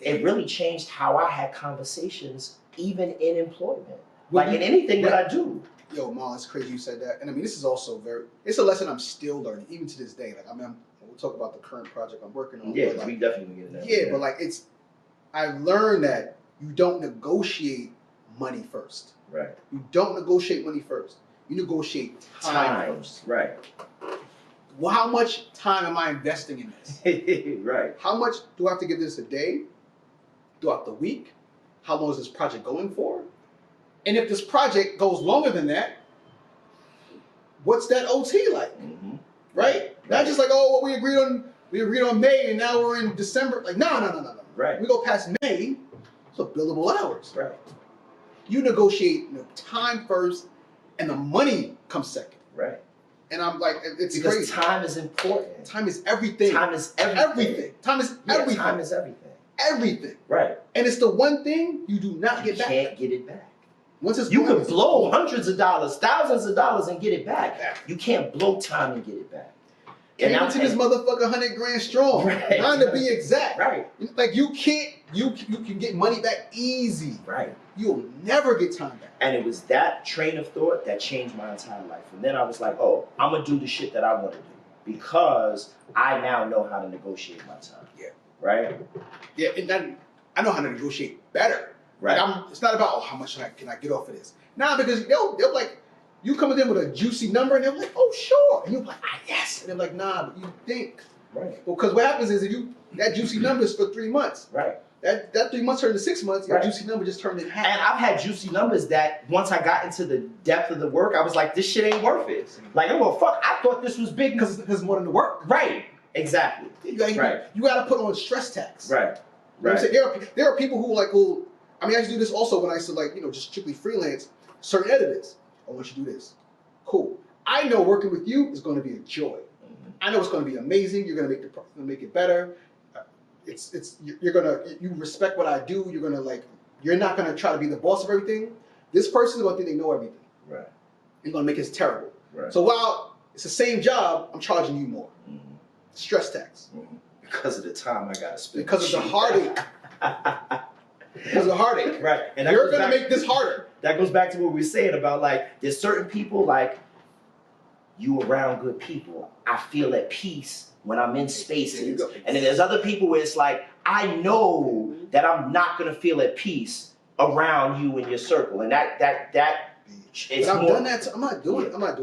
It really changed how I had conversations, even in employment, like in anything that I do. Yo, Marlon, it's crazy you said that. And I mean, this is also it's a lesson I'm still learning, even to this day. Like, I mean, we'll talk about the current project I'm working on. Yeah, like, we definitely get that. Yeah, but like, I've learned that you don't negotiate money first. Right. You don't negotiate money first. You negotiate time first. Right. Well, how much time am I investing in this? Right. How much do I have to give this a day? Throughout the week? How long is this project going for? And if this project goes longer than that, what's that OT like? Mm-hmm. Right? Not just like, oh, well, we agreed on May and now we're in December. Like, no. Right. We go past May, so billable hours. Right. You negotiate time first and the money comes second. Right. And I'm like, it's because crazy. Time is important. Time is everything. Time is everything. Time is everything. Time is everything. Everything. Right. And it's the one thing you do not get back. You can't get it back. Once it's you gone, can blow hundreds of dollars, thousands of dollars and get it back. You can't blow time and get it back. Came into this motherfucker 100 grand strong. Right. 9 to be exact. Right. Like you can get money back easy. Right. You'll never get time back. And it was that train of thought that changed my entire life. And then I was like, oh, I'm going to do the shit that I want to do because I now know how to negotiate my time. Yeah. Right? Yeah, and then I know how to negotiate better. Right. Like it's not about, oh, how much can I get off of this? Nah, because they'll like, you come in with a juicy number and they're like, oh, sure. And you're like, yes. And they're like, nah, but you think. Right. Because what happens is that juicy number is for 3 months. Right. That 3 months turned to 6 months, your juicy number just turned in half. And I've had juicy numbers that once I got into the depth of the work, I was like, this shit ain't worth it. Like, well, fuck, I thought this was big. Because it's more than the work. Right. Exactly. You got to put on stress tax. Right. You know what I'm saying? There are people who I mean, I used to do this also when I used to just strictly freelance, certain editors. I want you to do this. Cool. I know working with you is going to be a joy. Mm-hmm. I know it's going to be amazing. You're going to make it better. You respect what I do. You're not going to try to be the boss of everything. This person is going to think they know everything. Right. You're going to make it terrible. Right. So while it's the same job, I'm charging you more. Mm-hmm. Stress tax. Mm-hmm. Because of the time I got to spend. Because of the heartache. Because of the heartache. Right. And you're going to make this harder. That goes back to what we were saying about there's certain people you around good people. I feel at peace when I'm in spaces. And then there's other people where it's like, I know that I'm not going to feel at peace around you in your circle. And that it's but I've more, done that. I'm not doing that no more,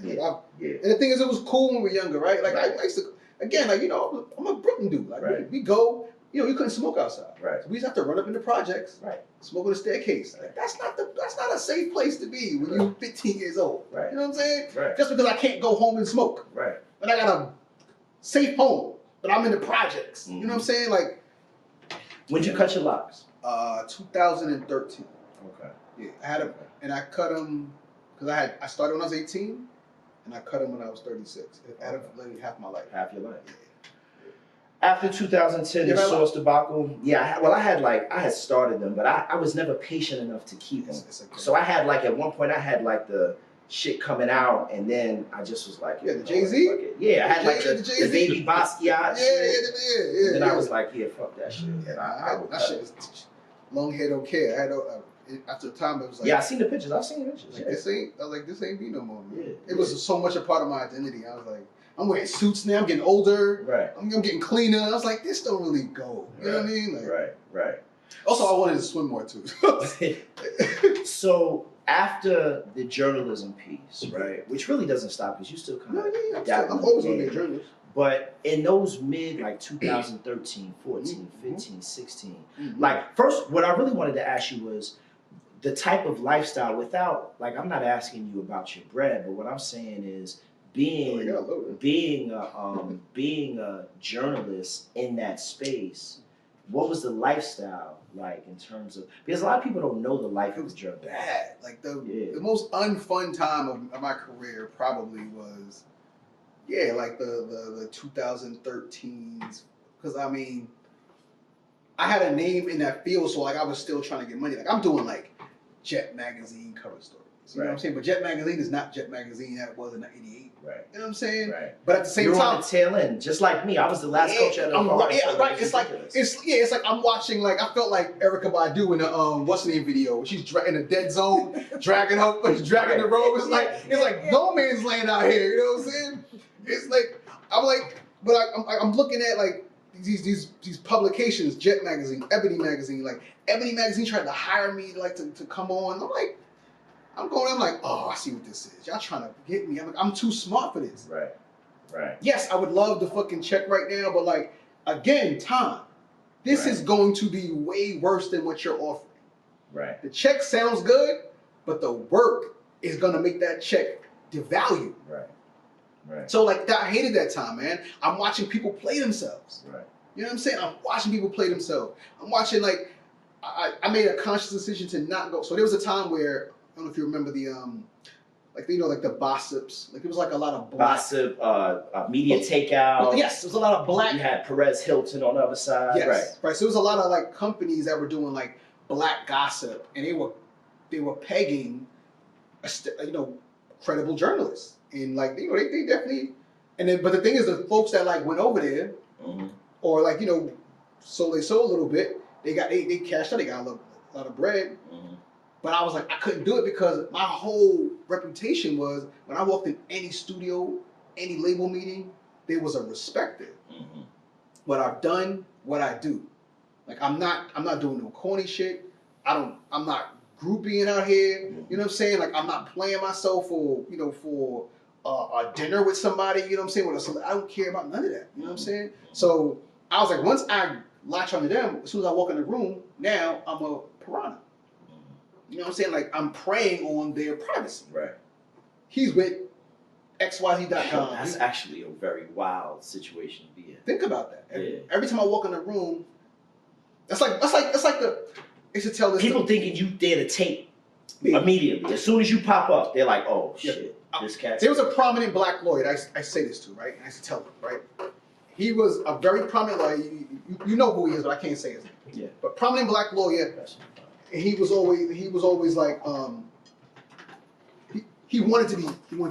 man. Yeah. And the thing is, it was cool when we were younger, right? Like I used to, again, I'm a Brooklyn dude. Like we go, you couldn't smoke outside. Right. So we used to have to run up in the projects, right, smoke on the staircase. Like, that's not a safe place to be when you're 15 years old. Right. You know what I'm saying? Right. Just because I can't go home and smoke. Right. But I got a safe home, but I'm in the projects. Mm-hmm. You know what I'm saying? Like, when'd you cut your locks? 2013. Okay. Yeah, I had and I cut them because I started when I was 18, and I cut them when I was 36. I had them for literally half my life. Half your life. Yeah. After 2010, the Source debacle, I had started them, but I was never patient enough to keep them. So I had at one point I had the shit coming out, and then I just was like, the Jay-Z? Yeah, I had the Baby Basquiat shit. Yeah. And then I was like, fuck that shit. And that shit was long hair don't care. I had after a time it was like, I seen the pictures. I've seen the pictures. This ain't me no more, man. Yeah, it was so much a part of my identity. I was like, I'm wearing suits now. I'm getting older. Right. I'm getting cleaner. I was like, this don't really go. You know what I mean? Right. Also, I wanted to swim more too. So after the journalism piece, right, which really doesn't stop because you still kind of. I'm always going to be a journalist. But in those mid 2013, 14, 15, 16, first, what I really wanted to ask you was the type of lifestyle without, I'm not asking you about your bread, but what I'm saying is being a journalist in that space, what was the lifestyle like in terms of, because a lot of people don't know the life It of was a drug addict. bad. Like the Yeah. most unfun time of my career probably was, like the 2013s. Because I mean, I had a name in that field, so like I was still trying to get money. Like I'm doing like Jet Magazine cover stories. You know what I'm saying? But Jet Magazine is not Jet Magazine that it was in '88. Right. You know what I'm saying? Right. But at the same You're time, on the tail end, just like me. I was the last coach at the bar. right. It's like it's like I'm watching, like I felt like Erykah Badu in the what's the name video. She's in a dead zone, dragging the rope. It's like no man's land out here. You know what I'm saying? It's like I'm looking at like these publications, Jet Magazine, Ebony Magazine. Like Ebony Magazine tried to hire me like to come on. I'm like, oh, I see what this is. Y'all trying to get me. I'm too smart for this. Right. Right. Yes, I would love the fucking check right now, but like, again, Tom, this is going to be way worse than what you're offering. Right. The check sounds good, but the work is gonna make that check devalue. Right. Right. So like, I hated that time, man. I'm watching people play themselves. Right. You know what I'm saying? I'm watching people play themselves. I'm watching like, I made a conscious decision to not go. So there was a time where, I don't know if you remember the like the gossips. Like it was like a lot of black Gossip, media takeout. Yes, there was a lot of black. You had Perez Hilton on the other side. Yes, right. So there was a lot of like companies that were doing like black gossip, and they were pegging, credible journalists, and like they definitely. And then, but the thing is, the folks that like went over there, or like so they sold a little bit. They cashed out. They got a lot of bread. But I was like, I couldn't do it because my whole reputation was when I walked in any studio, any label meeting, there was a respect there. What I've done, what I do. Like I'm not doing no corny shit. I'm not groupieing out here. You know what I'm saying? Like I'm not playing myself for a dinner with somebody. You know what I'm saying? I don't care about none of that. You know what I'm saying? So I was like, once I latch onto them, as soon as I walk in the room, now I'm a piranha. You know what I'm saying? Like, I'm preying on their privacy. Right. He's with XYZ.com. That's actually a very wild situation to be in. Think about that. Yeah. Every time I walk in the room, it's like they should tell this. People thinking you there to tape immediately. As soon as you pop up, they're like, oh, shit. This cat's... There was a prominent black lawyer I say this to, right? And I used to tell him, right? He was a very prominent lawyer. You know who he is, but I can't say his name. Yeah. But prominent black lawyer. And he was always like he wanted to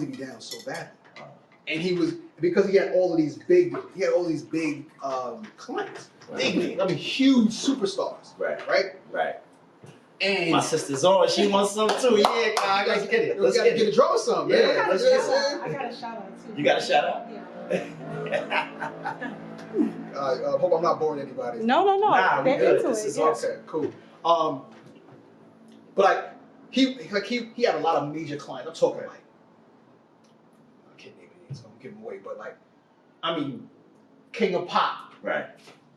be down so badly, and because he had all these big clients, huge superstars, right. And my sister's on, she wants some too. Yeah, let's get it. Let's get a draw some, man. Yeah, let's get it. I got a shout out too. You got a shout out? Yeah. I hope I'm not boring anybody. No. Nah, we They're good. into This it, is yeah. awesome. Okay, cool. But he had a lot of major clients. I'm talking like, I can't name it, so I'm giving away, but like, I mean, King of Pop. Right.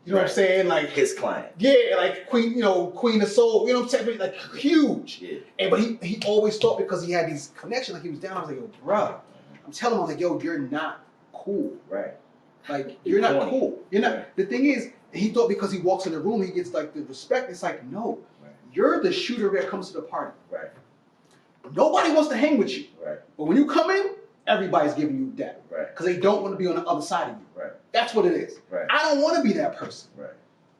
You know what I'm saying? Like his client. Yeah, like Queen of Soul. You know what I'm saying? Like huge. Yeah. But he always thought because he had these connections, like he was down. I was like, yo, bro. I'm telling him, I was like, yo, you're not cool. Right. Like you're not corny. cool. You're not. Right. The thing is, he thought because he walks in the room, he gets like the respect. It's like, no. You're the shooter that comes to the party. Right. Nobody wants to hang with you. Right. But when you come in, everybody's giving you that. Right. Because they don't want to be on the other side of you. Right. That's what it is. Right. I don't want to be that person. Right.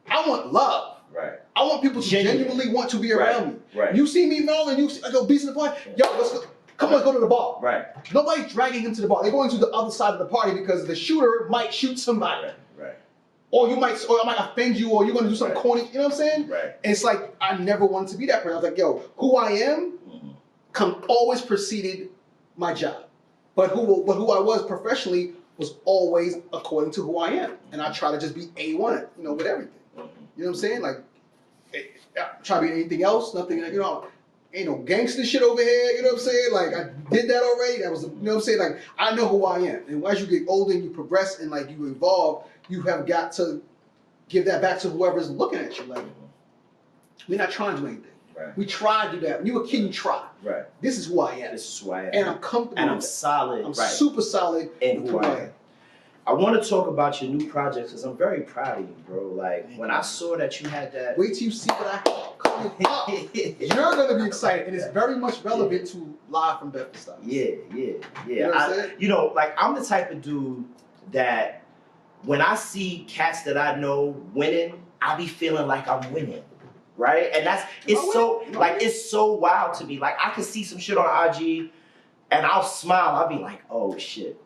I want love. Right. I want people to genuinely want to be around me. Right. You see me, Marlon, I go beats in the party. Yo, let's go. Come on, let's go to the bar. Right. Nobody's dragging him to the bar. They're going to the other side of the party because the shooter might shoot somebody. Right. Right. Or I might offend you, or you're going to do something corny. You know what I'm saying? Right. And it's like, I never wanted to be that person. I was like, yo, who I am always preceded my job. But who I was professionally was always according to who I am. And I try to just be A1, with everything. You know what I'm saying? Like, I try to be anything else, nothing, ain't no gangster shit over here, you know what I'm saying? Like, I did that already. That was, you know what I'm saying? Like, I know who I am. And as you get older and you progress and, like, you evolve, you have got to give that back to whoever's looking at you. Like, we're not trying to do anything. Right. We try to do that. When you were a kid, you try. Right. This is who I am. This is who I am. And I'm comfortable And I'm with that. solid. I'm super solid in who I am. I want to talk about your new projects because I'm very proud of you, bro. Like when I saw that you had that. Wait till you see what I have coming up. You're gonna be excited, and it's very much relevant to Live from Bedford-Stuyvesant. Yeah. You know what I'm saying? You know, like I'm the type of dude that when I see cats that I know winning, I be feeling like I'm winning, right? And it's so wild to me. Like I can see some shit on IG, and I'll smile. I'll be like, oh shit,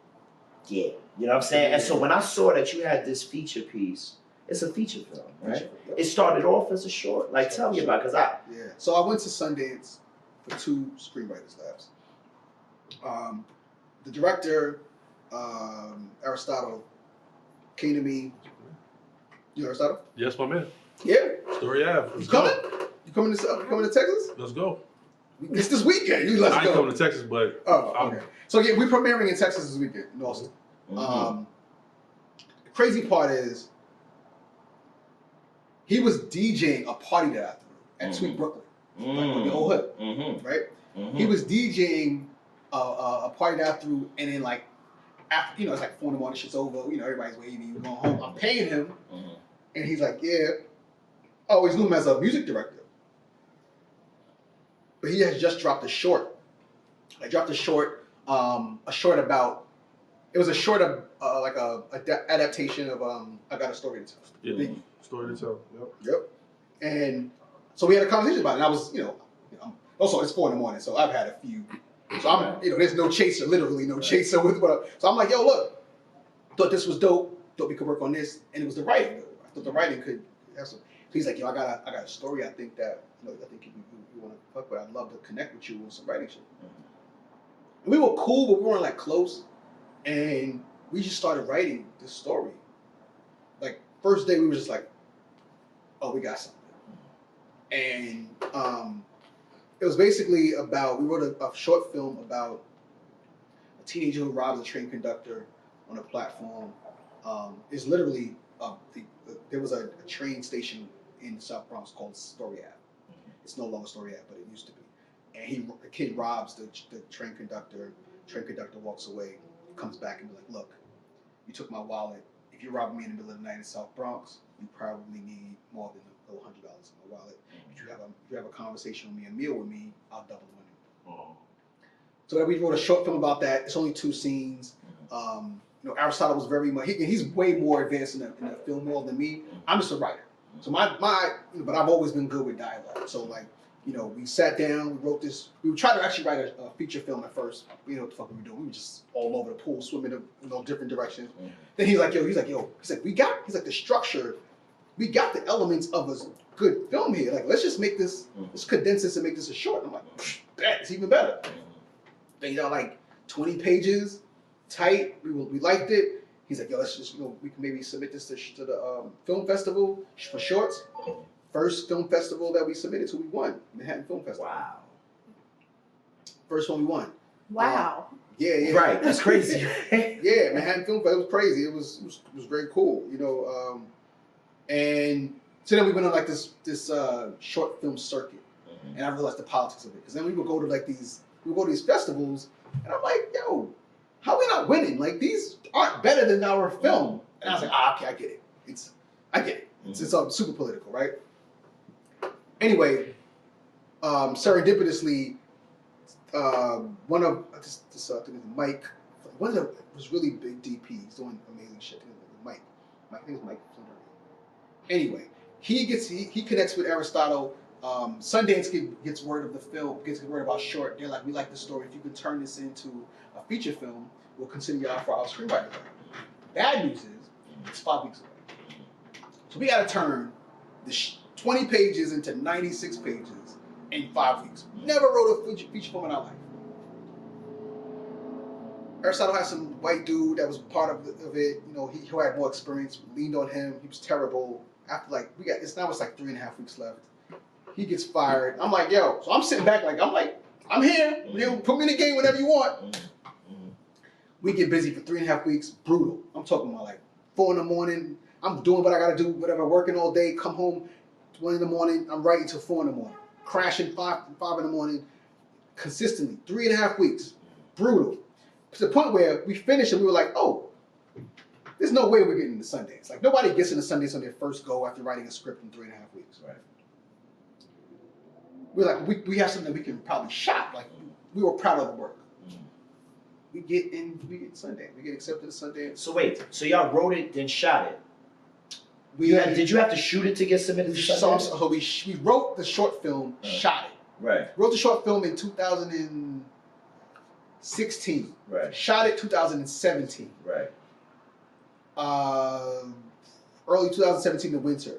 yeah. You know what I'm saying? And so when I saw that you had this feature piece, it's a feature film, right? It started off as a short. Like, tell me about it, because Yeah. So I went to Sundance for 2 screenwriters labs. The director, Aristotle, came to me. You know Aristotle? Yes, my man. Yeah. Story Ave. You coming? You coming to Texas? Let's go. It's this weekend. You let's I ain't go. coming to Texas, but Oh, okay. So yeah, we're premiering in Texas this weekend in Austin. The crazy part is he was DJing a party that I threw at Sweet Brooklyn, like in the old hood, right? He was DJing a party that I threw, and then like after, you know, it's like 4 in the morning, shit's over, you know, everybody's waving, we're going home. I'm paying him, and he's like, yeah. I always knew him as a music director, but he has just dropped a short. I dropped a short about. It was a short of like a adaptation of I Got a Story to Tell. yeah, story to tell. Yep. And so we had a conversation about it. And I was, also it's 4 in the morning, so I've had a few. So I'm, there's no chaser, literally no chaser with what. So I'm like, yo, look, thought this was dope. Thought we could work on this, and it was the writing. I thought the writing could have some. So he's like, yo, I got a story. I think that I think you want to fuck with. I'd love to connect with you on some writing shit. And we were cool, but we weren't like close. And we just started writing this story. Like, first day we were just like, oh, we got something. And it was basically about, we wrote a short film about a teenager who robs a train conductor on a platform. It's literally, there was a train station in South Bronx called Story Ave. It's no longer Story Ave, but it used to be. And the kid robs the train conductor walks away. Comes back and be like, look, you took my wallet. If you're robbing me in the middle of the night in South Bronx, you probably need more than a couple $100 in my wallet. If you have a conversation with me, a meal with me, I'll double the money. So we wrote a short film about that. It's only 2 scenes. Aristotle was very much, he's way more advanced in the film world than me. I'm just a writer. So but I've always been good with dialogue. So like, we sat down, we wrote this. We tried to actually write a feature film at first. We didn't know what the fuck we were doing. We were just all over the pool, swimming in different directions. Then he's like, we got the structure, we got the elements of a good film here. Like, let's just make this, let's condense this and make this a short. I'm like, bet, it's even better. Then, like 20 pages, tight. We liked it. He's like, let's just, we can maybe submit this to the film festival for shorts. First film festival that we submitted to, we won. Manhattan Film Festival. Wow. First one we won. Wow. Yeah. Right, that's crazy. Yeah, Manhattan Film Festival. It was crazy. It was very cool, And so then we went on like this short film circuit, and I realized the politics of it. Because then we would go to these festivals, and I'm like, yo, how are we not winning? Like, these aren't better than our film. And I was like, okay, I get it. I get it. It's super political, right? Anyway, serendipitously, one of this I think it's Mike, one of the was really big DP. He's doing amazing shit. Mike, I think it's Mike. Anyway, he connects with Aristotle. Sundance gets word of the film, gets word about short. They're like, we like the story. If you can turn this into a feature film, we'll consider you out for our screenwriting. Bad news is it's 5 weeks away. So we got to turn the 20 pages into 96 pages in 5 weeks. Never wrote a feature film in our life. Aristotle had some white dude that was part of it. He who had more experience. We leaned on him. He was terrible. After it's 3.5 weeks left. He gets fired. I'm like, yo. So I'm sitting back I'm here. Put me in the game whenever you want. We get busy for 3.5 weeks. Brutal. I'm talking about 4 in the morning. I'm doing what I gotta do, whatever, working all day, come home 1 in the morning, I'm writing till 4 in the morning. Crashing 5 in the morning, consistently, 3.5 weeks. Brutal. To the point where we finished and we were like, oh, there's no way we're getting to Sundance. Like nobody gets into Sundance on their first go after writing a script in 3.5 weeks. Right. We're like, we have something that we can probably shop. Like we were proud of the work. We get Sundance. We get accepted to Sundance. So wait, so y'all wrote it, then shot it. We Did you have to shoot it to get submitted to Sundance? So we wrote the short film, shot it. Right. Wrote the short film in 2016. Right. Shot it 2017. Right. Early 2017 in winter.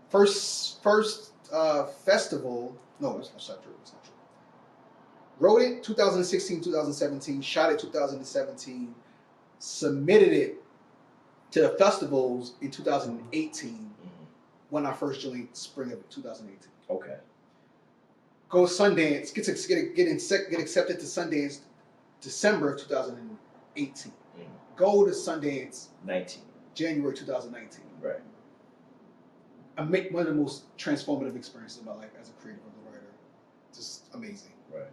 First festival. No, that's not true. It's not true. Wrote it 2016, 2017. Shot it 2017. Submitted it to the festivals in 2018. When I first joined spring of 2018. Okay. Go Sundance. Get accepted to Sundance December of 2018. Go to Sundance 19. January 2019. Right. I make one of the most transformative experiences of my life as a creative and a writer. Just amazing. Right.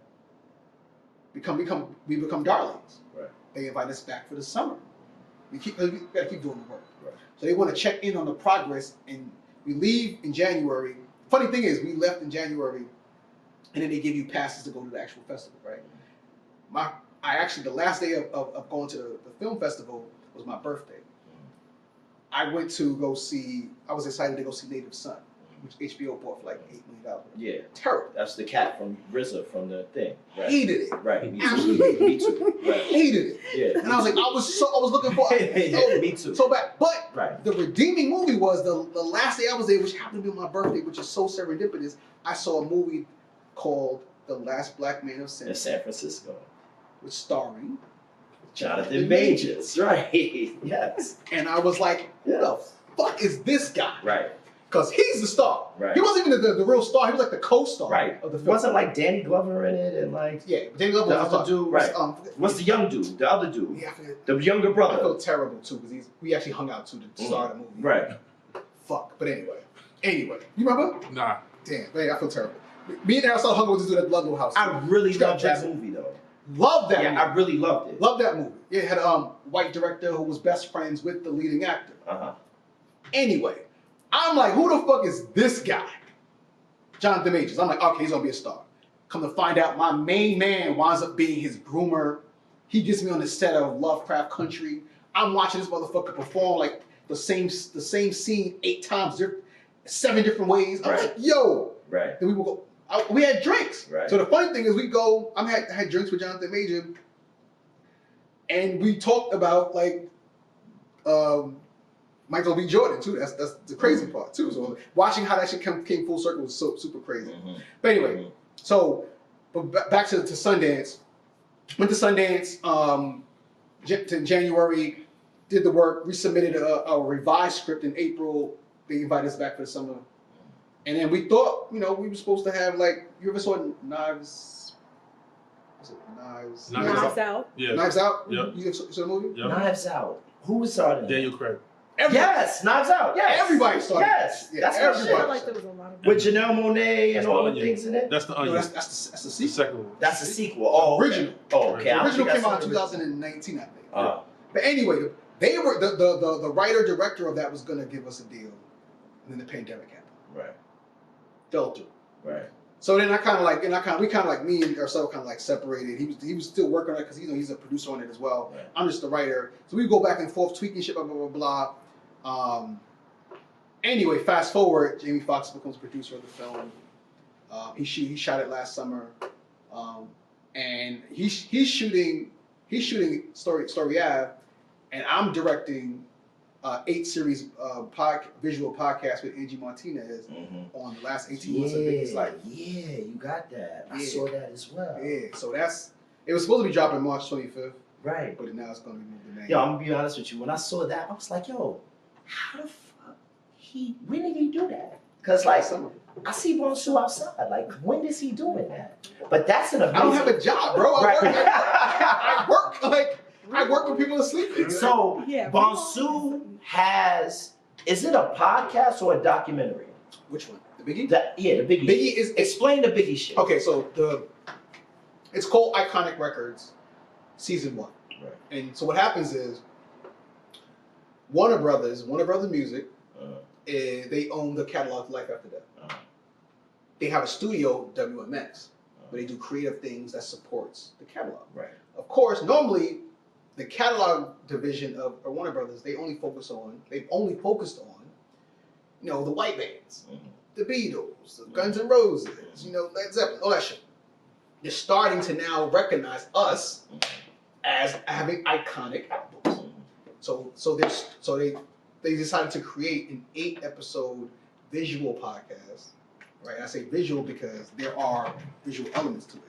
We become darlings. Right. They invite us back for the summer. We gotta keep doing the work. Right. So they want to check in on the progress, and we leave in January. Funny thing is, we left in January, and then they give you passes to go to the actual festival, right? The last day of going to the film festival was my birthday. I went to go see. I was excited to go see Native Son, which HBO bought for like $8 million. Yeah. Terrible. That's the cat from RZA from the thing. Right. Hated it. Right. Me too. Absolutely hated it. Me too. Right. Hated it. Yeah. And I was like, I was looking for Me too. so bad. But Right. the redeeming movie was the last day I was there, which happened to be my birthday, which is so serendipitous. I saw a movie called The Last Black Man of In Sin, San Francisco. which starring Jonathan Majors. Right. Yes. And I was like, who the fuck is this guy? Right. Because he's the star. Right. He wasn't even the real star. He was like the co-star Right. of the film. Wasn't like Danny Glover in it and like Yeah, Danny Glover the was other dude. Right. What's the young dude? The other dude. Yeah, I forget. The younger I brother. felt terrible too because we actually hung out to start the movie. Right. Fuck. But anyway, you remember? Nah. Damn, man, I feel terrible. Me and Aristotle hung with this dude at Ludlow House. I really Straight loved that Jackson. movie though. Love that Yeah, movie. I really loved it. Love that movie. Yeah, it had a white director who was best friends with the leading actor. Uh-huh. Anyway, I'm like, who the fuck is this guy? Jonathan Majors. I'm like, okay, he's gonna be a star. Come to find out, my main man winds up being his groomer. He gets me on the set of Lovecraft Country. I'm watching this motherfucker perform like the same scene 8 times, 7 different ways. I'm Right. like, yo. Right. Then we will go. We had drinks. Right. So the funny thing is, we go. I had drinks with Jonathan Major, and we talked about like Michael B. Jordan too. That's the crazy part too. So watching how that shit came full circle was so super crazy. Mm-hmm. But anyway, so back to Sundance. Went to Sundance in January. Did the work. Resubmitted a revised script in April. They invited us back for the summer. And then we thought, we were supposed to have like, you ever saw Knives? Was it Knives? Knives Out. Yeah. Knives Out? Yep. You saw the movie? Yep. Knives Out. Who was starting? Daniel Craig. Yes, Knives Out. Yes. Everybody started. Yes. Yeah, That's I what everybody. feel like there was a lot of With Janelle Monáe and That's all the the Onion. things in it. That's the No, Onion. that's the the sequel. second one. That's the sequel. Oh, okay. Original. Oh, okay. The I don't original think I came saw out in the original. 2019, I think. Uh, But anyway, they were the writer director of that was gonna give us a deal, and then the pandemic happened. right. Fell through. Right. So then we kind of like me and ourselves kind of like separated. He was still working on it because he's a producer on it as well. Right. I'm just the writer. So we go back and forth, tweaking shit, blah blah blah blah. Anyway, fast forward, Jamie Foxx becomes producer of the film. He shot it last summer, and he's shooting Story Ave, and I'm directing 8 series visual podcast with Angie Martinez Mm-hmm. on the last 18 months of Vicky's life. Yeah, you got that. I Yeah. saw that as well. Yeah, so it was supposed to be dropping March 25th, Right. but now it's going to be moved to May. Yo, I'm gonna be honest with you. When I saw that, I was like, yo, how the fuck when did he do that? Cause like summer. I see Bonsu outside. Like, when is he doing that? But that's an amazing. I don't have a job, bro. I Right. I work when people are sleeping. So Yeah, Bonsu has. Is it a podcast or a documentary? Which one? The Biggie? The Biggie. Biggie is Explain the Biggie shit. okay. So it's called Iconic Records, season 1. Right. And so what happens is Warner Brothers Music, they own the catalog Life After Death. They have a studio, WMX, where they do creative things that supports the catalog. Right. Of course, normally the catalog division of Warner Brothers, they've only focused on, you know, the white bands, the Beatles, the Guns N' Roses, you know, Led Zeppelin, all that shit. They're starting to now recognize us as having iconic albums. So they decided to create an 8-episode visual podcast. Right, I say visual because there are visual elements to it.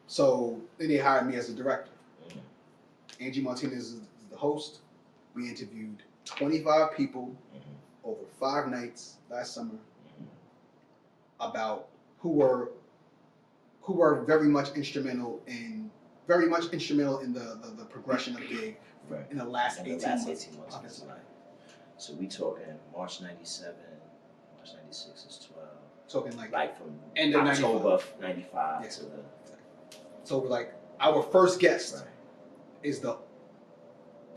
So then they hired me as a director. Angie Martinez is the host. We interviewed 25 people over 5 nights last summer about who were very much instrumental in the progression of Big in the last 18 months of his life. So we talking March 97, March 96 is 12. Talking like from end of October of 95 yeah. to the... So like our first guest is the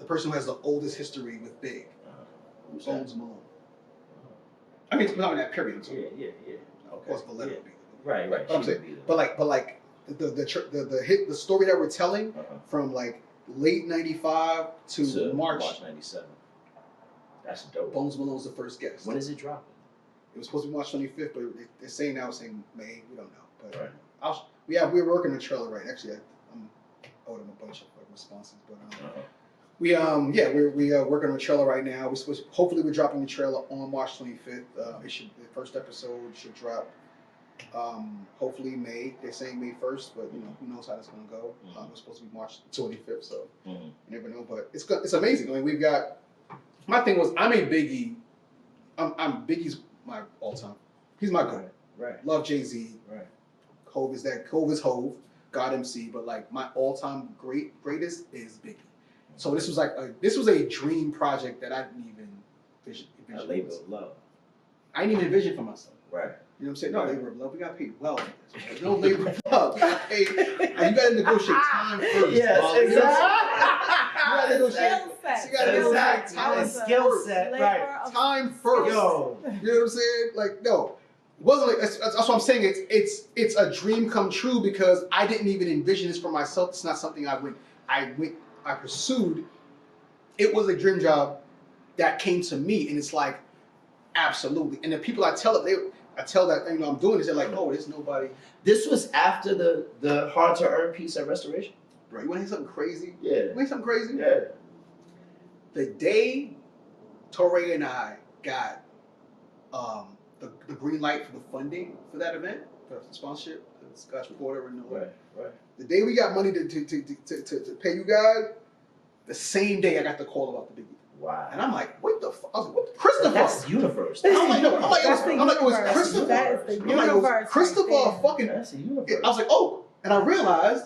person who has the oldest history with Big. Who's Bonsu Malone. I mean, it's not in that period. So Yeah. of course, the letter would be. Right. But I'm saying, but like the story that we're telling from like late '95 to March 97. That's dope. Bonsu Malone's the first guest. When is it dropping? It was supposed to be March 25th, but they're saying now, saying May. We don't know. But Right. we're working on a trailer right. Actually, I'm owed them a bunch of responses, but we're working on a trailer right now. Hopefully we're dropping the trailer on March 25th. The first episode should drop. Hopefully May. They're saying May 1st, but you know who knows how that's going to go. It's supposed to be March 25th, so you never know. But it's amazing. I mean, we've got. My thing was I'm Biggie's my all time. He's my guy. Right. Love Jay-Z. Right. Hove is Hove. God MC, but like my all time greatest is Biggie. So this was a dream project that I didn't even envision. A labor of love. I didn't even envision for myself. Right. You know what I'm saying? No labor of love. We got paid well for this. Right? No labor of love. We got paid. And you got to negotiate time first. Yes, exactly. You got to negotiate. Skill You got to negotiate time Skill set. Right. Time first. Yo. You know what I'm saying? Like no. It wasn't like that's what I'm saying. It's a dream come true because I didn't even envision this for myself. It's not something I pursued. It was a dream job that came to me, and it's like absolutely. And the people I tell that I'm doing this, they're like, oh, there's nobody. This was after the Hard to Earn piece at Restoration. Right? You want to hear something crazy? Yeah. You want to hear something crazy? Yeah. The day Torre and I got the green light for the funding for that event, for the sponsorship, the Scotch Reporter and the Right. The day we got money to pay you guys, the same day I got the call about the Biggie. Wow. And I'm like, what the fuck? I was like, what? Christopher. That's universe. I'm like, no, That's the it was universe. Christopher. That is the I'm like, it was universe Christopher right there. fucking. That's a universe. I was like, oh, and I realized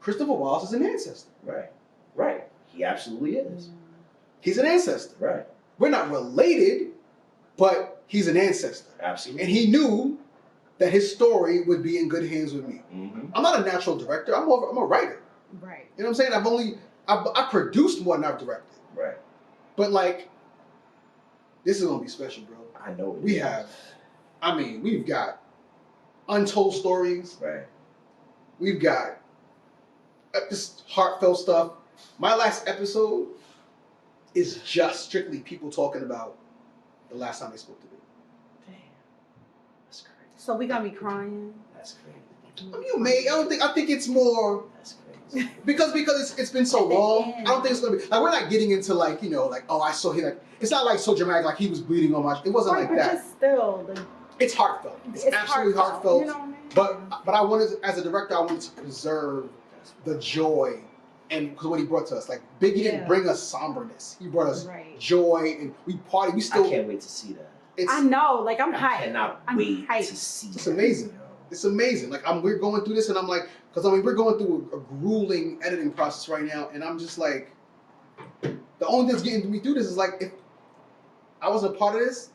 Christopher Wallace is an ancestor. Right. He absolutely is. He's an ancestor. Right. We're not related, but he's an ancestor. Absolutely. And he knew that his story would be in good hands with me. Mm-hmm. I'm not a natural director. I'm a writer. Right. You know what I'm saying? I produced more than I've directed. Right. But like, this is gonna be special, bro. I know. We've got untold stories. Right. We've got just heartfelt stuff. My last episode is just strictly people talking about the last time they spoke to me. Damn. That's crazy. So we gonna be crying. That's crazy. I mean, you may. I think it's more That's crazy. because it's been so At the long. end. I don't think it's gonna be like we're not getting into like oh I saw him like it's not like so dramatic like he was bleeding on my. It wasn't like but that. just still, It's heartfelt. It's absolutely heartfelt. You know what I mean? But I wanted, as a director, I wanted to preserve the joy, and because what he brought to us, like Biggie didn't bring us somberness. He brought us joy, and we party. We still. I can't wait to see that. I know, like I'm I hyped. cannot I'm wait hyped. to see. It's that, amazing. you know? It's amazing. Like we're going through this, and I'm like, because we're going through a grueling editing process right now, and I'm just like, the only thing that's getting me through this is like, if I wasn't a part of this,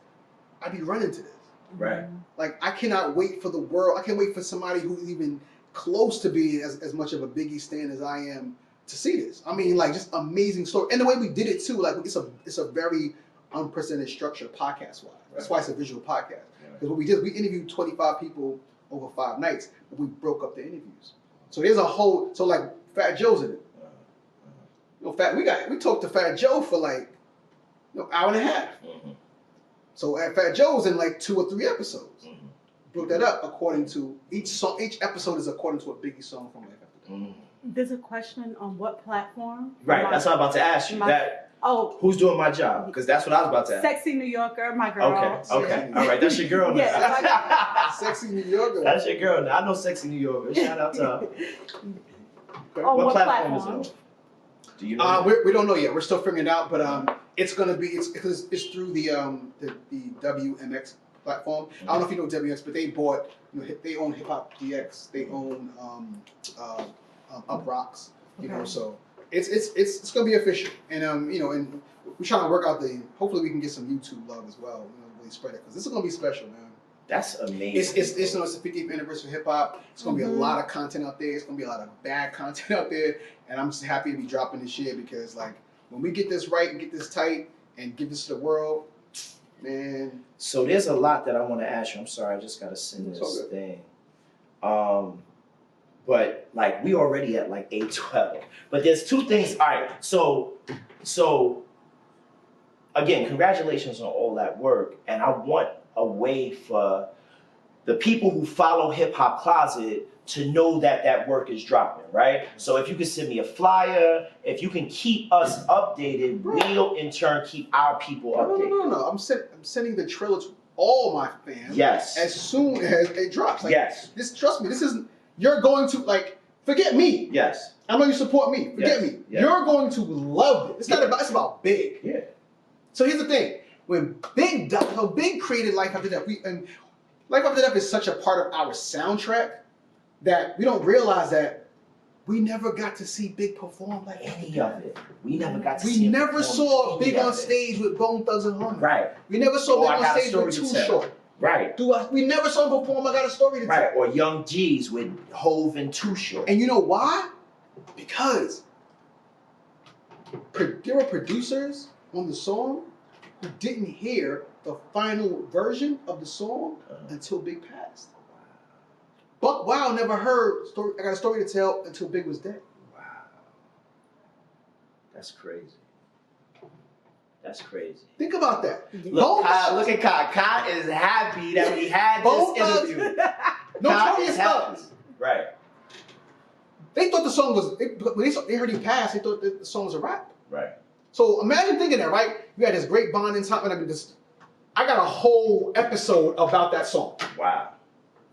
I'd be running to this. Right. Like I cannot wait for the world. I can't wait for somebody who's even close to being as much of a Biggie stan as I am to see this. I mean, like, just amazing story. And the way we did it too, like, it's a very unprecedented structure podcast-wise. That's why it's a visual podcast. Because what we did, we interviewed 25 people over 5 nights, but we broke up the interviews. So there's a whole, so like Fat Joe's in it. You know, we talked to Fat Joe for like, hour and a half. So Fat Joe's in like 2 or 3 episodes. Broke that up according to each episode is according to a Biggie song from Life After Death. There's a question on what platform? Right, that's what I'm about to ask you. Who's doing my job? Because that's what I was about to ask. Sexy New Yorker, my girl. Okay. All right, that's your girl now. Yeah, Sexy New Yorker. That's your girl now. I know Sexy New Yorker. Shout out to her. What platform is it on? Do you know? We don't know yet. We're still figuring it out, but it's gonna be it's through the WMX platform. I don't know if you know WMX, but they bought they own Hip Hop DX. They own Up Rocks. So it's gonna be official, and and we're trying to work out hopefully we can get some YouTube love as well. Really spread it because this is gonna be special, man. That's amazing. It's the 50th anniversary of hip hop. It's gonna be a lot of content out there. It's gonna be a lot of bad content out there, and I'm just happy to be dropping this shit because like when we get this right and get this tight and give this to the world, man. So there's a lot that I want to ask you. I'm sorry, I just gotta send this thing. But like we already at like 8:12. But there's 2 things. All right. So again, congratulations on all that work, and I want a way for the people who follow Hip Hop Closet to know that work is dropping, right? So if you can send me a flyer, if you can keep us updated, we'll in turn keep our people updated. No. I'm sending the trailer to all my fans. Yes. As soon as it drops. Like, yes. Trust me. This isn't. You're going to like forget me. Yes. I know you support me. Forget me. Yes. You're going to love it. It's not about. It's about Big. Yeah. So here's the thing. When Big created Life After Death, and Life After Death is such a part of our soundtrack that we don't realize that we never got to see Big perform like any of it. We never got to see We him never perform saw any Big of on it. stage with Bone Thugs and Harmony. Right. We never saw Or Big on stage with Too Short. Right. We never saw him perform I Got a Story to Tell. Right. Or Young G's with Hove and Too Short. And you know why? Because there were producers on the song who didn't hear the final version of the song until Big passed. Buck Wild never heard I Got a Story to Tell until Big was dead. Wow. That's crazy. That's crazy. Think about that. Look, Kai, look at Kai. Kai is happy that we had this interview. Notorious Thugs. Right. They thought the song was, when they heard he passed, they thought the song was a rap. Right. So imagine thinking that, right? You had this great bonding time, and I got a whole episode about that song. Wow.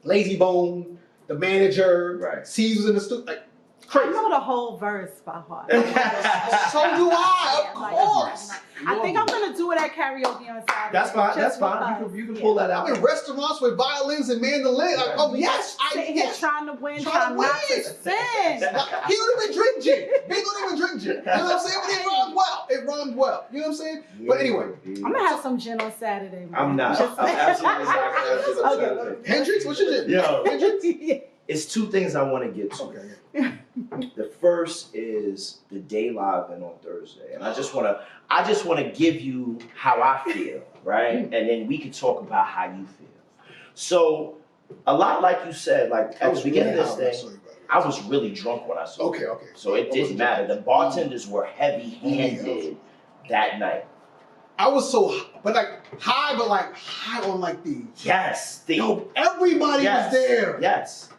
Lazy Bone, the manager, right. Caesar's in the studio, like crazy. I know the whole verse by heart. So do I, of course. I think I'm gonna do it at karaoke on Saturday. That's fine. That's fine. You can pull that out. I'm in restaurants with violins and mandolin. Like, oh yes, Sitting here trying to win, trying to not to win. sin. He don't even drink gin. Big don't even drink gin. You know what I'm saying? But it rhymed well. It rhymed well. You know what I'm saying? But anyway, I'm gonna have some gin on Saturday. Man. I'm not. I'm absolutely not. Okay. Hendrix, what's your gin? Yo, Hendrix? it's 2 things I want to get to. Okay. The first is the day live and on Thursday, and I just want to give you how I feel, right? And then we can talk about how you feel. So, a lot like you said, like at the beginning of this thing, I was really drunk when I saw it. Okay. So it didn't matter. The bartenders were heavy-handed that night. I was so, high on like the. Yes. Everybody was there. Yes.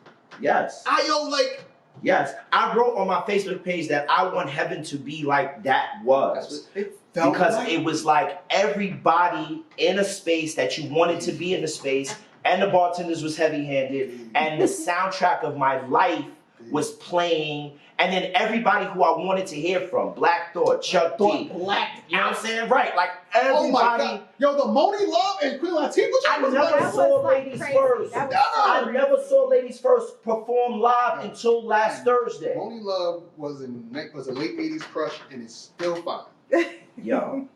Yes, I wrote on my Facebook page that I want heaven to be like that was. Because it was like everybody in a space that you wanted to be in the space, and the bartenders was heavy-handed, and the soundtrack of my life was playing, and then everybody who I wanted to hear from, Black Thought, Chuck D. Black, you know what I'm saying? Right, like everybody. Oh my God. Yo, the Moni Love and Queen Latifah. I never saw Ladies First. I never saw Ladies First perform live until last Thursday. Moni Love was a late 80s crush and is still fine. Yo.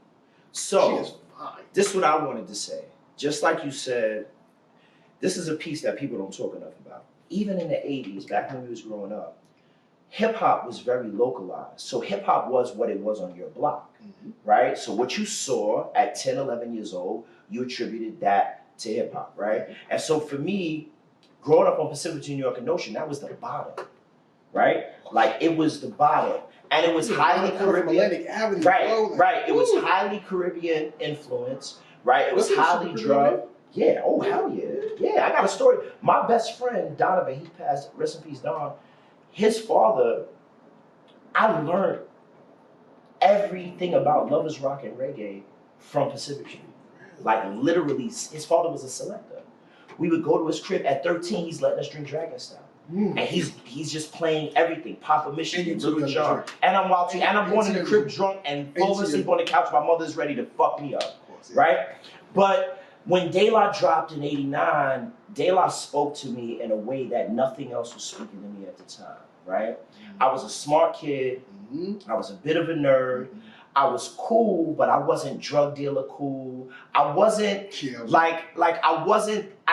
She So, is fine. this is what I wanted to say. Just like you said, this is a piece that people don't talk enough about. Even in the 80s, back when we was growing up, hip hop was very localized. So hip hop was what it was on your block, right? So what you saw at 10, 11 years old, you attributed that to hip hop, right? And so for me, growing up on Pacific, New York and Ocean, that was the bottom, right? Like it was the bottom. And it was highly Caribbean. Avenue, Right, bro, like, right. It was highly Caribbean influence, right? It was Was it highly super drug. Yeah, oh hell yeah. Yeah, I got a story. My best friend, Donovan, he passed, rest in peace, Don. His father, I learned everything about lovers rock and reggae from Pacific Street. Like literally, his father was a selector. We would go to his crib at 13, he's letting us drink Dragon Style. And he's just playing everything. Papa Michigan, Little John. And I'm watching, and I'm going in the crib drunk and falling asleep on the couch. My mother's ready to fuck me up. Right? But when De La dropped in '89, De La spoke to me in a way that nothing else was speaking to me at the time, right? I was a smart kid. I was a bit of a nerd. I was cool, but I wasn't drug dealer cool. I wasn't I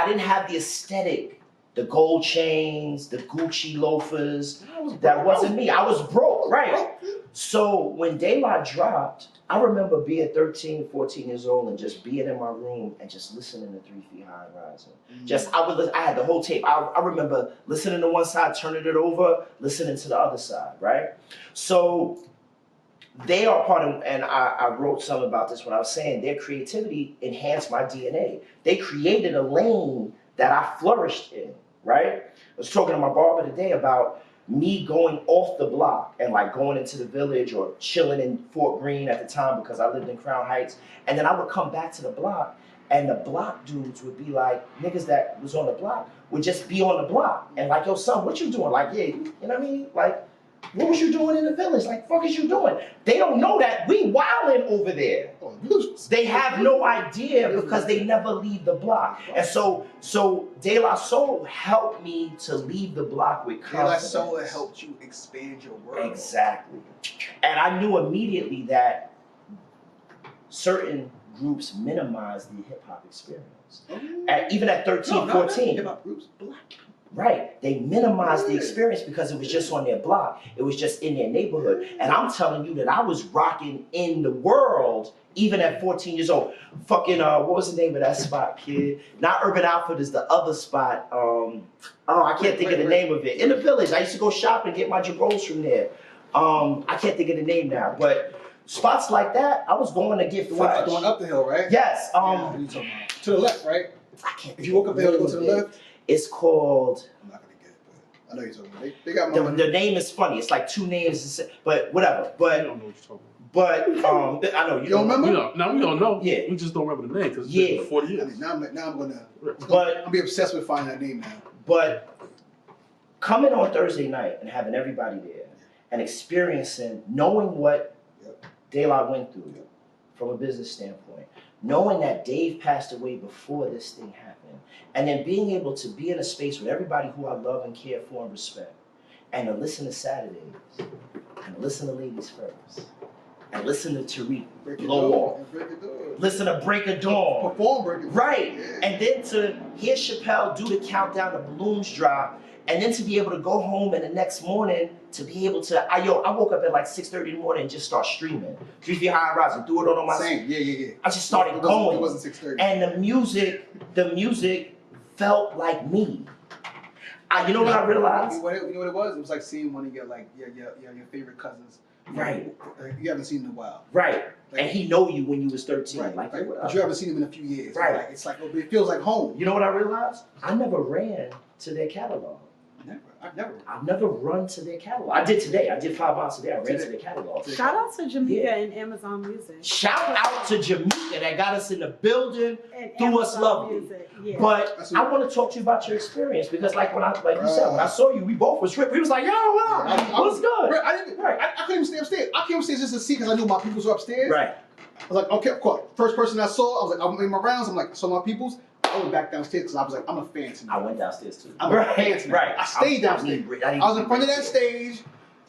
didn't have the aesthetic, the gold chains, the Gucci loafers. That wasn't me. I was broke, right? So when De La dropped, I remember being 13, 14 years old and just being in my room and just listening to 3 Feet High and Rising. I had the whole tape. I remember listening to one side, turning it over, listening to the other side, right? So they are part of, and I wrote something about this when I was saying their creativity enhanced my DNA. They created a lane that I flourished in, right? I was talking to my barber today about me going off the block and like going into the village or chilling in Fort Greene at the time because I lived in Crown Heights. And then I would come back to the block and the block dudes would be like, niggas that was on the block would just be on the block. And like, yo, son, what you doing? Like, yeah, you know what I mean? Like, what was you doing in the village? Like, fuck is you doing? They don't know that we wildin' over there. They have no idea because they never leave the block. And so De La Soul helped me to leave the block with confidence. De La Soul helped you expand your world. Exactly. And I knew immediately that certain groups minimize the hip hop experience. Even at 13, 14. Hip hop groups, black. Right. They minimized the experience because it was just on their block. It was just in their neighborhood. And I'm telling you that I was rocking in the world even at 14 years old. Fucking, what was the name of that spot, kid? Not Urban Outfit, is the other spot. I can't think of the name of it. In the village. I used to go shop and get my Jabros from there. I can't think of the name now. But spots like that, I was going to get fresh. Going up the hill, right? Yes. To the left, right? I can't if you walk up the hill, go to the left. It's called. I'm not gonna get it, but I know you're talking about. They got my the name is funny. It's like 2 names, but whatever. But I don't know what you're talking about. But I know you don't remember. We don't know. Yeah, we just don't remember the name because it's been 40 years. I mean, now I'm gonna. But I'll be obsessed with finding that name now. But coming on Thursday night and having everybody there and experiencing, knowing what De La went through from a business standpoint, knowing that Dave passed away before this thing happened, and then being able to be in a space with everybody who I love and care for and respect, and to listen to Saturdays, and to listen to Ladies First, and listen to Tariq blow off, listen to Break of Dawn, perform Break of Dawn, right, and then to hear Chappelle do the countdown, the balloons drop, and then to be able to go home and the next morning to be able to, I woke up at like 6:30 in the morning and just start streaming. 3 Feet High and Rising, threw it on my. Same, yeah. I just started going. It wasn't 6:30. And the music felt like me. You know what I realized? You know what it was? It was like seeing one of your your favorite cousins. Right. You haven't seen him in a while. Right. Like, and he know you when you was 13. Right. Like, but you haven't seen him in a few years. Right. It's like it feels like home. You know what I realized? I never ran to their catalog. I've never run to their catalog. I did today. I did 5 miles today. I ran to their catalog. Shout out to Jamaica and Amazon Music. Shout out to Jamaica that got us in the building, and threw us lovely. Yeah. But I want to talk to you about your experience because, like you said, when I saw you, we both was ripped. We was like, "Yo, what up? What's good?" I couldn't even stay upstairs. I came upstairs just to see because I knew my peoples were upstairs. Right. I was like, okay, of course. First person I saw, I was like, I made my rounds. I'm like, I saw my peoples. I went back downstairs because I was like, I'm a fan tonight. I went downstairs too. I'm a fan tonight. Right. I stayed downstairs. I was in front of that stage,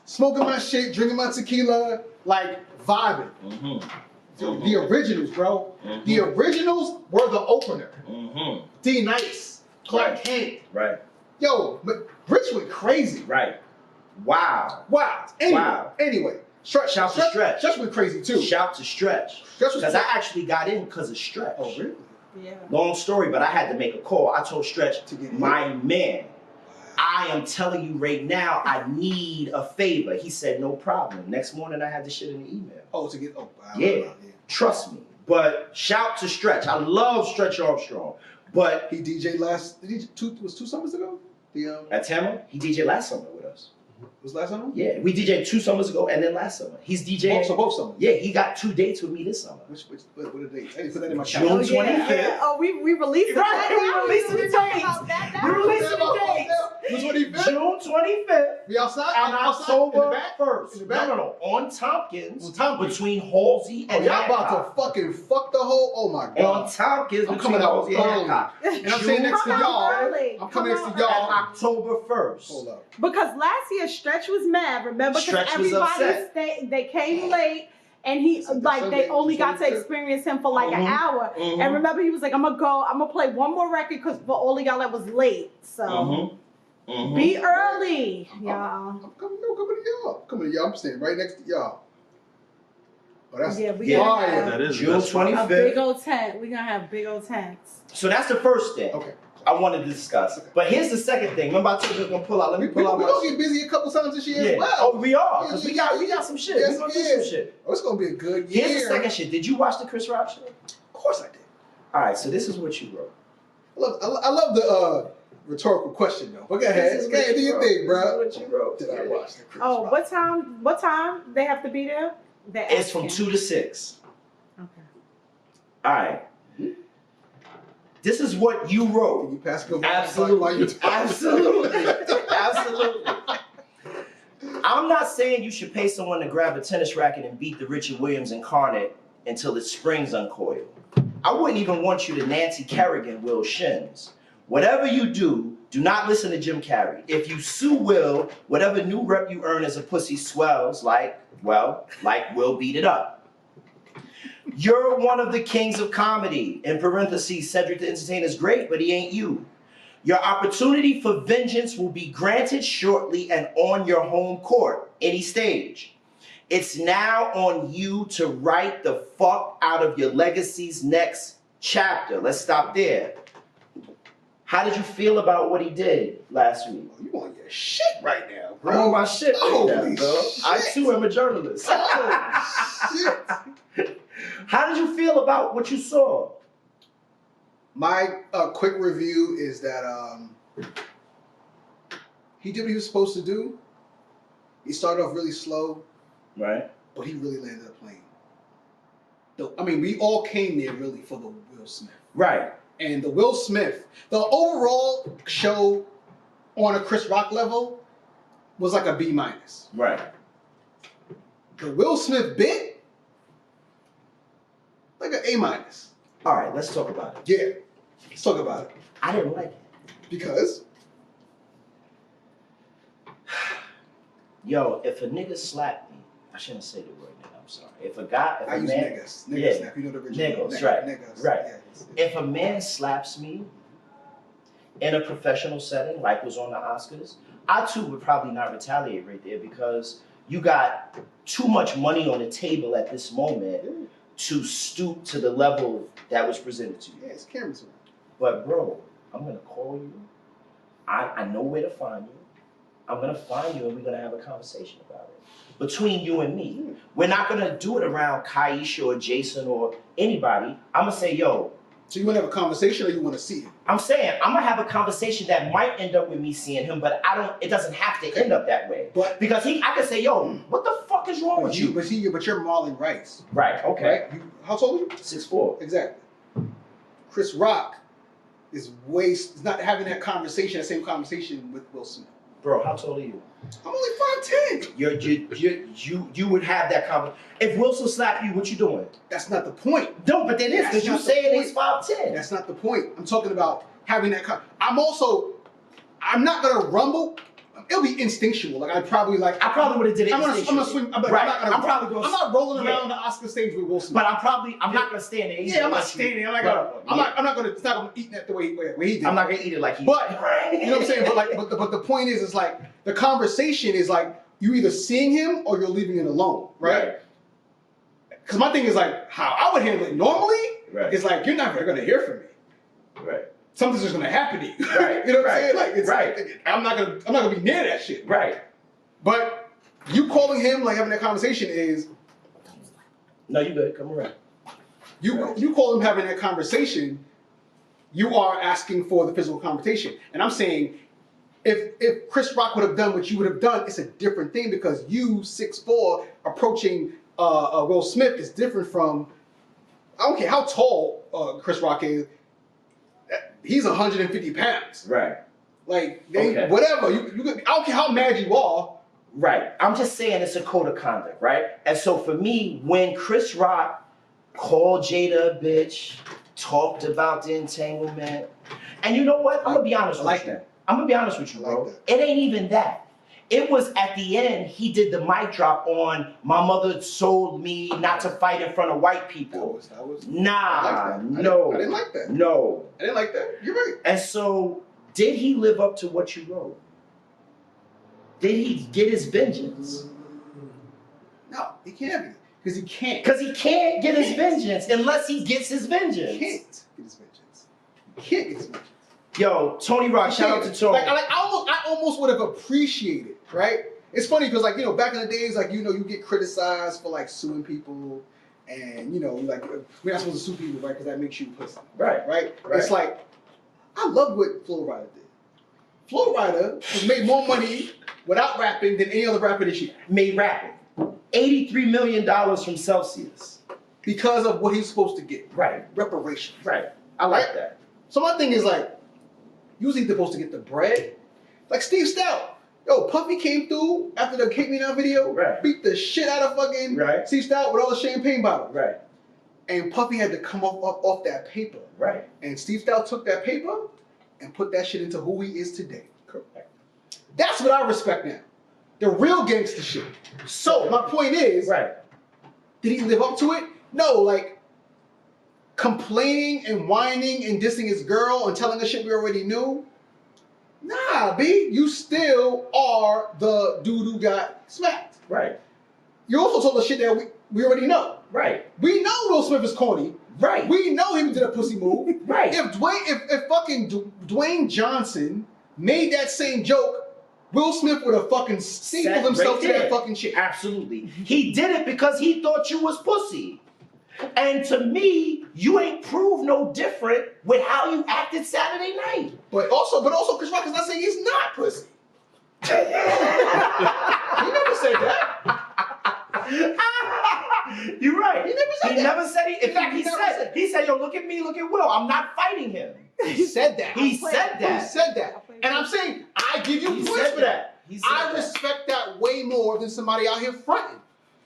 smoking my shit, drinking my tequila, like vibing. The originals, bro. The originals were the opener. D Nice, Clark Kent. Right. Yo, but Rich went crazy. Right. Wow. Wow. Anyway, Wow. anyway. Stretch. Shout to Stretch. Stretch went crazy too. Shout to Stretch. Stretch was Because I actually got in because of Stretch. Oh, really? Yeah. Long story, but I had to make a call. I told Stretch, To get in? my man, I am telling you right now, I need a favor. He said, no problem. Next morning, I had the shit in the email. Oh, to get. Oh, wow. Yeah. Trust me. But shout to Stretch. I love Stretch Armstrong. But He DJ'd last. Was 2 summers ago? at Tampa, he DJed last summer with us. Was last summer? Yeah, we DJed 2 summers ago and then last summer. He's DJing. So both summers. Yeah, he got 2 dates with me this summer. What are the dates? I didn't put that in my June calendar. 25th. Oh, we released it. Right, we released the We talking dates. about that. We released the dates. The 25th? June 25th We outside? and Outside? In the October back? 1st. In the back? No. On Tompkins, On Tompkins. between Halsey Oh, and y'all Hancock. about to fucking fuck the whole. Oh my On god. Tompkins, I'm between coming out Halsey and early. Hancock. And I'm sitting next to Come y'all. out early. I'm coming next to Come y'all. out And October 1st. Hold up. Because last year Stretch was mad, remember? Because Stretch was everybody upset. they came late and he Sunday, like they only got to 25th. experience him for like an Mhm. hour. Mhm. And remember he was like, I'm gonna play one more record because for all of y'all that was late. So be early, y'all. I'm coming to y'all. Coming to y'all. I'm standing right next to y'all. Oh, that's Yeah, we Yeah. gonna fire. have That is June that's a 25th. big old tent. We're gonna have big old tents. So that's the first thing Okay. I wanted to discuss. But here's the second thing. Remember I told you I was gonna pull out. Let me We're pull out my gonna shit. get busy a couple times this year Yeah. as well. Oh, we are. Yeah, Because yeah, we got some shit. Yes, We're gonna do yeah. some shit. Oh, it's gonna be a good year. Here's the second shit. Did you watch the Chris Rock show? Of course I did. All right, so this is what you wrote. I love the rhetorical question though. But go ahead. This is Go ahead, what do you your wrote. thing, bro. This is what you wrote. Did I watch the Chris Oh, Rock? what time they have to be there? They It's from asking. 2 to 6. Okay. All right. This is what you Can wrote. you pass it over Absolutely. while you're talking? Absolutely. Absolutely. I'm not saying you should pay someone to grab a tennis racket and beat the Richard Williams incarnate until its springs uncoil. I wouldn't even want you to Nancy Kerrigan Will Shins. Whatever you do, do not listen to Jim Carrey. If you sue Will, whatever new rep you earn as a pussy swells like Will beat it up. You're one of the kings of comedy. In parentheses, Cedric the Entertainer's great, but he ain't you. Your opportunity for vengeance will be granted shortly and on your home court, any stage. It's now on you to write the fuck out of your legacy's next chapter. Let's stop there. How did you feel about what he did last week? Oh, you on your shit right now, I'm on bro. my shit right Holy now, bro. I shit. too am a journalist. Oh, shit. How did you feel about what you saw? My quick review is that he did what he was supposed to do. He started off really slow, Right? but he really landed a plane. I mean, we all came there really for the Will Smith. Right. And the Will Smith, the overall show on a Chris Rock level was like a B-. Right. The Will Smith bit, like an A-. All right, let's talk about it. Yeah, let's talk about it. I didn't like it. Because Yo, if a nigga slapped me, I shouldn't say the word nigga, I'm sorry. If a guy, if I a use man, niggas. Niggas, yeah. now, if you know the original. Niggas, right, Niggas. right. Yeah, if a man slaps me in a professional setting, like was on the Oscars, I too would probably not retaliate right there because you got too much money on the table at this moment to stoop to the level that was presented to you. Yeah, it's cameras around. But bro, I'm gonna call you. I know where to find you. I'm gonna find you and we're gonna have a conversation about it. Between you and me. We're not gonna do it around Kaisha or Jason or anybody. I'm gonna say, yo, So you want to have a conversation or you want to see him? I'm saying I'm gonna have a conversation that might end up with me seeing him, but it doesn't have to end up that way. But Because I can say, yo, what the fuck is wrong with you? but you're Marlon Rice. Right, okay. Right? How tall are you? 6'4". Exactly. Chris Rock is not having that same conversation with Will Smith. Bro, how tall are you? I'm only 5'10". You would have that conversation. If Wilson slapped you, what you doing? That's not the point. No, but that is because That's you not the saying he's point. 5'10". That's not the point. I'm talking about having that. I'm not gonna rumble. it'll be instinctual. Like I probably would have did it. I'm gonna swing. I'm not rolling around the Oscar stage with Will Smith. But I'm not gonna stand there. Yeah, I'm not standing. I'm not gonna eat that the way he did. I'm not gonna eat it like he. But you know what I'm saying. But the point is like the conversation is like you either seeing him or you're leaving it alone, right? Because my thing is like how I would handle it normally. Right. It's like you're never gonna hear from me. Right. Something's just gonna happen to you. Right. You know what I'm saying? Like it's right. like, I'm not gonna be near that shit. Right. But you calling him like having that conversation is. No, you good. Come around. You call him having that conversation. You are asking for the physical confrontation, and I'm saying. If Chris Rock would have done what you would have done, it's a different thing because you 6'4" approaching Will Smith is different from. I don't care how tall Chris Rock is. He's 150 pounds. Right. Like whatever you I don't care how mad you are. Right. I'm just saying it's a code of conduct, right? And so for me, when Chris Rock called Jada a bitch, talked about the entanglement, and you know what? I'm gonna be honest with you. I'm gonna be honest with you, bro. It ain't even that. It was at the end, he did the mic drop on my mother told me not to fight in front of white people. That was nah, no. I didn't like that. No. I didn't like that. You're right. And so, did he live up to what you wrote? Did he get his vengeance? No, he can't be. Because he can't. Because he can't get his vengeance unless he gets his vengeance. He can't get his vengeance. He can't get his vengeance. Yo, Tony Rock, shout out to Tony. I almost would have appreciated, right? It's funny because, back in the days, you get criticized for, suing people and, we're not supposed to sue people, right? Because that makes you a pussy. Right? It's like, I love what Flo Rida did. Flo Rida has made more money without rapping than any other rapper this year. Made rapping. $83 million from Celsius. Because of what he's supposed to get. Right. Reparations. Right. I like that. So my thing is usually they're supposed to get the bread. Like Steve Stout. Yo, Puffy came through after the Kick Me Now video, beat the shit out of fucking Steve Stout with all the champagne bottles. Right. And Puffy had to come off that paper. Right. And Steve Stout took that paper and put that shit into who he is today. Correct. That's what I respect now. The real gangster shit. So my point is, did he live up to it? No, complaining and whining and dissing his girl and telling her shit we already knew. Nah, B, you still are the dude who got smacked. Right. You also told us shit that we already know. Right. We know Will Smith is corny. Right. We know he did a pussy move. Right. If fucking Dwayne Johnson made that same joke, Will Smith would have fucking stapled himself to that fucking shit. Absolutely. He did it because he thought you was pussy. And to me, you ain't proved no different with how you acted Saturday night. But also, Chris Rock is not saying he's not pussy. He never said that. You're right. He never said that. He never said it. In fact, he said, yo, look at me, look at Will. I'm not fighting him. He said that. He said that. And I'm saying, I give you points for that. I respect that way more than somebody out here fronting.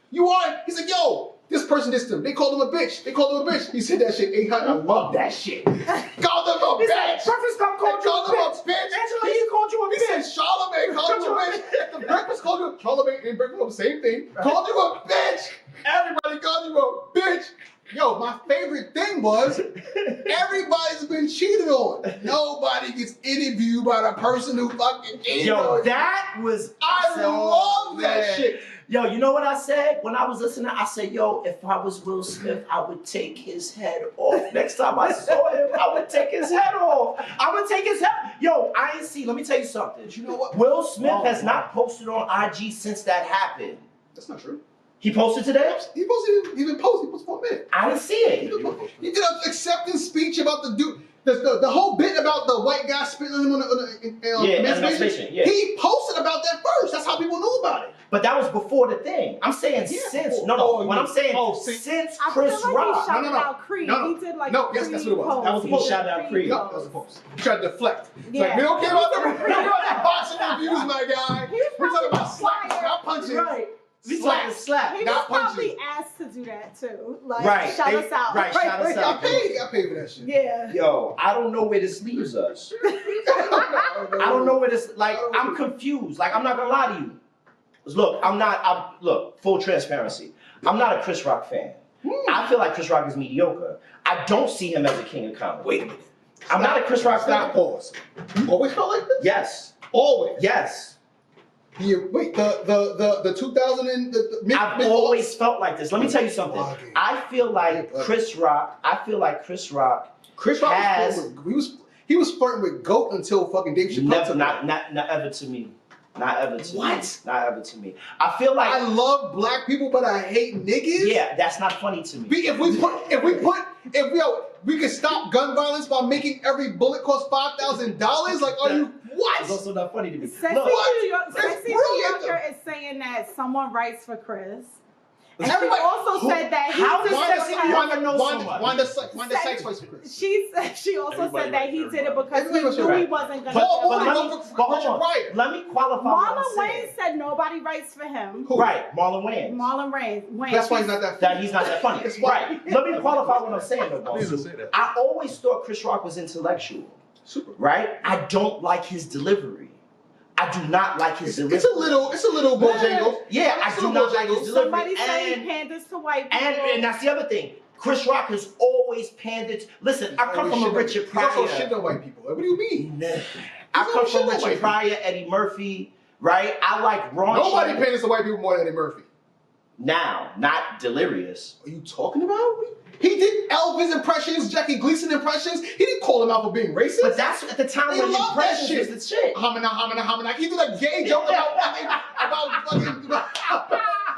He's like, yo, this person dissed him. They called him a bitch. He said that shit 800. I love that shit. Called him a bitch. Breakfast Club called you a bitch. Angela, he called you a bitch. He said Charlamagne called you a bitch. The Breakfast called you Charlamagne and Breakfast Club, same thing. Called you a bitch. Everybody called you a bitch. Yo, my favorite thing was everybody's been cheated on. Nobody gets interviewed by the person who fucking cheated on you. That was I love that shit. Yo, you know what I said when I was listening? I said, yo, if I was Will Smith, I would take his head off. Next time I saw him, I would take his head off. I would take his head. Yo, I ain't see. Let me tell you something. You know what? Will Smith has not posted on IG since that happened. That's not true. He posted today? He posted for a minute. I didn't see it. He did an acceptance speech about the dude. The whole bit about the white guy spitting on him on emancipation. Yeah. He posted about that first. That's how people knew about it. But that was before the thing. I'm saying since. Since Chris Rock. He shouted out Creed. He did yes, that's what it was. That was the post. Shout out Creed. No, that was the post. He tried to deflect. It's like, we don't care about the boxing reviews, my guy. We're talking about slapping, not punching. Right. Slap. He was probably asked to do that too. Shout us out. Right, shout us out. I paid for that shit. Yeah. Yo, I don't know where this leaves us. I don't know where this. Like, I'm confused. Like, I'm not gonna lie to you. Look, look, full transparency. I'm not a Chris Rock fan. I feel like Chris Rock is mediocre. I don't see him as a king of comedy. Wait a minute. I'm not a Chris Rock fan. Pause. You always felt like this? Yes. Always. Yes. Wait, the 2000 and the I've always felt like this. Let me tell you something. Okay. I feel like Chris Rock. Chris Rock has he was flirting with GOAT until fucking Dave Chappelle. not ever to me. Not ever to me. What? Not ever to me. I feel like I love black people, but I hate niggas. yeah, that's not funny to me. If we could stop gun violence by making every bullet cost $5,000. Like, are you what? It's also not funny to me. Sexy Look, New Yorker is saying that someone writes for Chris. And she Everybody- also said that he how did does it Sexy because- New Yorker know so much? Wanda Sykes fights for Chris. She also Everybody said that he writes did it everybody. because he Everybody writes knew he everybody. wasn't gonna. But Paul let Wall me, wrote but for Richard hold on. Pryor. Let me qualify what Marlon I'm saying. Wayans said nobody writes for him. Who? Right, Marlon Wayans. Marlon Wayans. That's why he's not that That funny. he's not that funny. That's why. Right. Let me qualify what I'm saying though, I didn't even Bonsu. say that. I always thought Chris Rock was intellectual. Super. Right? I don't like his delivery. I do not like his delivery. It's a little Bojangles. Yeah, I It's a do little not like his Bojangles. delivery. Somebody said he And panders to white people. And that's the other thing. Chris Rock has always pandered. Listen, I come from a Richard He's also Pryor. shit on white people. Like, what do you mean? I He's come always shit from on white Richard Pryor, Eddie Murphy, right? I like raunchy. Nobody panders to white people more than Eddie Murphy. Now, not delirious. Are you talking about? He did Elvis impressions, Jackie Gleason impressions. He didn't call him out for being racist. But that's at the time They when love that impressions shit. was the shit. Hamina. He did a gay joke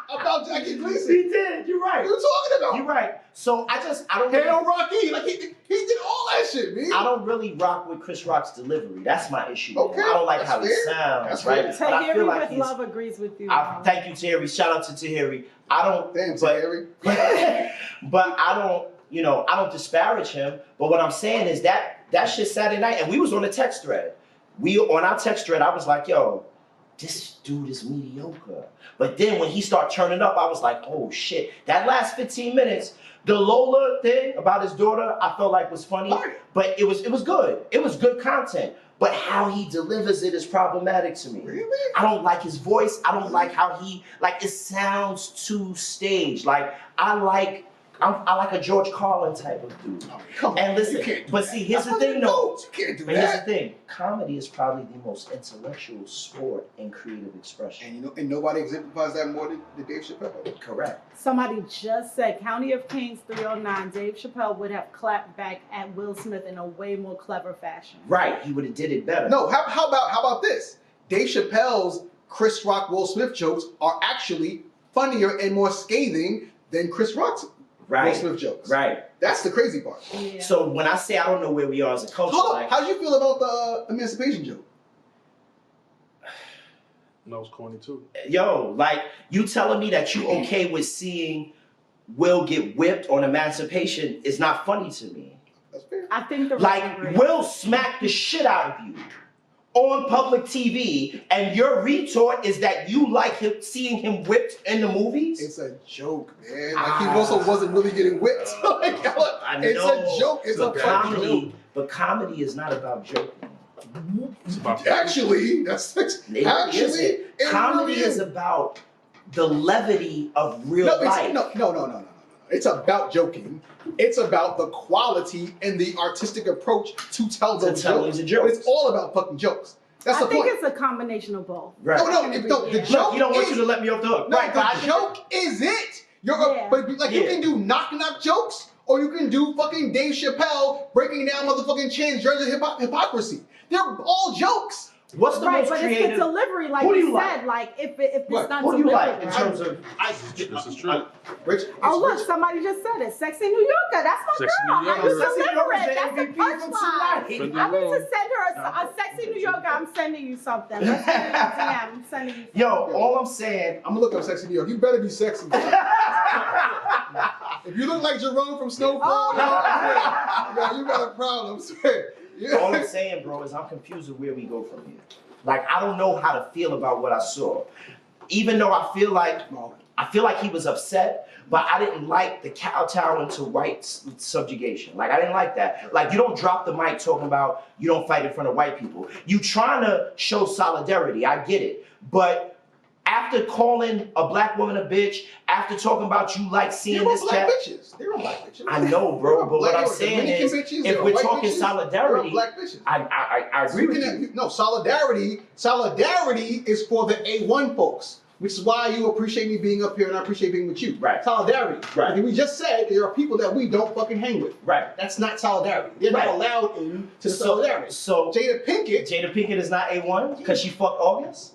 about Jackie Gleason. He did. You're right. What are you talking about? You're right. So I don't Hail really, Rocky. Like he did all that shit, man. I don't really rock with Chris Rock's delivery. That's my issue. Okay, I don't like that's how he fair. sounds, That's right? fair. But I feel Tahiri like with he's. love agrees with you. Thank you, Tahiri. Shout out to Tahiri. I don't. Damn, but, Harry. but I don't. I don't disparage him. But what I'm saying is that shit Saturday night, and we was on a text thread. On our text thread, I was like, yo, this dude is mediocre. But then when he started turning up, I was like, oh shit. That last 15 minutes, the Lola thing about his daughter, I felt like was funny. But it was good. It was good content. But how he delivers it is problematic to me. Really? I don't like his voice. I don't like how it sounds too staged. Like, I like a George Carlin type of dude. Oh, come on, And listen, you can't do but that. see, here's That's the thing how though. it goes. You can't do But here's the that. thing. Comedy is probably the most intellectual sport in creative expression. And nobody exemplifies that more than Dave Chappelle. Correct. Somebody just said County of Kings 309, Dave Chappelle would have clapped back at Will Smith in a way more clever fashion. Right. He would have did it better. No, how about this? Dave Chappelle's Chris Rock, Will Smith jokes are actually funnier and more scathing than Chris Rock's Right. Will Smith jokes. Right. That's the crazy part. Yeah. So when I say I don't know where we are as a culture, Hold on. like, How do you feel about the emancipation joke? That was corny too. yo, like you telling me that you okay with seeing Will get whipped on Emancipation is not funny to me. That's fair. I think the Like, Will smack the shit out of you on public TV, and your retort is that you like seeing him whipped in the movies? It's a joke, man. Like he also wasn't really getting whipped. Like, I it's know. a joke. It's a fucking joke. comedy, but comedy is not about joking. It's about Actually, Comedy is about the levity of real life. No. It's about joking. It's about the quality and the artistic approach to tell those telling jokes. the jokes. It's all about fucking jokes. That's I the think point. it's a combination of both. Right. No, the Yeah. joke Look, you don't want is, you to let me off the hook. no, right, but I the think- joke is it. Yeah. But like you Yeah. can do knock jokes, or you can do fucking Dave Chappelle breaking down motherfucking transgender hypocrisy. They're all jokes. What's the Right, most but creative? it's the delivery, like Who do you you said. Like if it's What? done Who do you like deliberately. in terms of? This is true. Rich. Oh look, Rich. somebody just said it. Sexy New Yorker. That's my Sexy girl. New How Yorker. you Sexy New deliver Yorker is it? the That's the MVP from punchline. tonight. I need to send her a Sexy New Yorker. I'm sending you something. Let's send you a DM. I'm sending you something. Yo, all I'm saying. I'm gonna look up Sexy New York. You better be sexy. If you look like Jerome from Snowfall, Oh. you got a problem. Swear. Yeah. All I'm saying, bro, is I'm confused with where we go from here. Like, I don't know how to feel about what I saw. Even though I feel like he was upset, but I didn't like the kowtowing to white subjugation. Like I didn't like that. Like you don't drop the mic talking about you don't fight in front of white people. You trying to show solidarity. I get it, but after calling a black woman a bitch, after talking about you like seeing They were this black cat. bitches. They were black bitches. I know, bro, but what I'm saying is, bitches, if we're white talking bitches, solidarity, black bitches. I agree with you. No, solidarity is for the A1 folks, which is why you appreciate me being up here and I appreciate being with you. Right. Solidarity. Right. And we just said there are people that we don't fucking hang with. Right. That's not solidarity. They're Right. not allowed into the solidarity. So Jada Pinkett, Jada Pinkett is not A1 because she fucked August?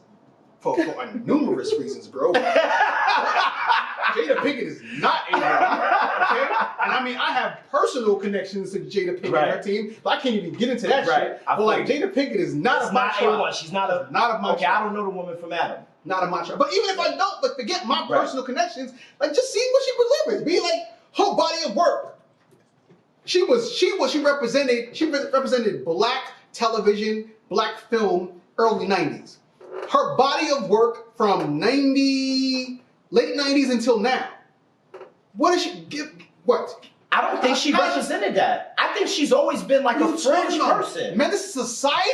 for numerous reasons, bro. Jada Pinkett is not A1. Okay? And I mean, I have personal connections to Jada Pinkett and her team, but I can't even get into that Right. shit. But like, Jada Pinkett is not of my tribe. A1. She's not a. Not of my Okay, tribe. I don't know the woman from Adam. Not of my tribe. But even if I don't, like, forget my Right. personal connections, like, just see what she delivers. Be like, her body of work. She represented black television, black film, early 90s. Her body of work from late 90s until now. What does she give? What? I don't think she represented that. I think she's always been like a fringe person. Menace to Society?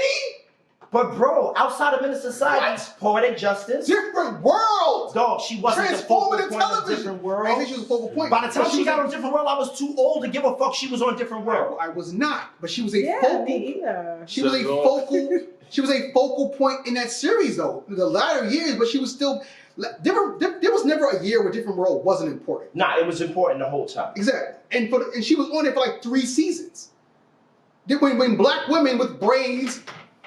But bro, outside of Menace to Society, What? Poetic Justice. Different world. Dog, she wasn't the focal Transformative point of television. Different World. I think she was a focal point. By the time But she got was on Different World, I was too old to give a fuck she was on Different World. I was not, but she was a Yeah, focal. me either. She was a focal. She was a focal point in that series, though. In the latter years, but she was still different. There was never a year where Different World wasn't important. Nah, it was important the whole time. Exactly, and she was on it for like 3 seasons. When black women with braids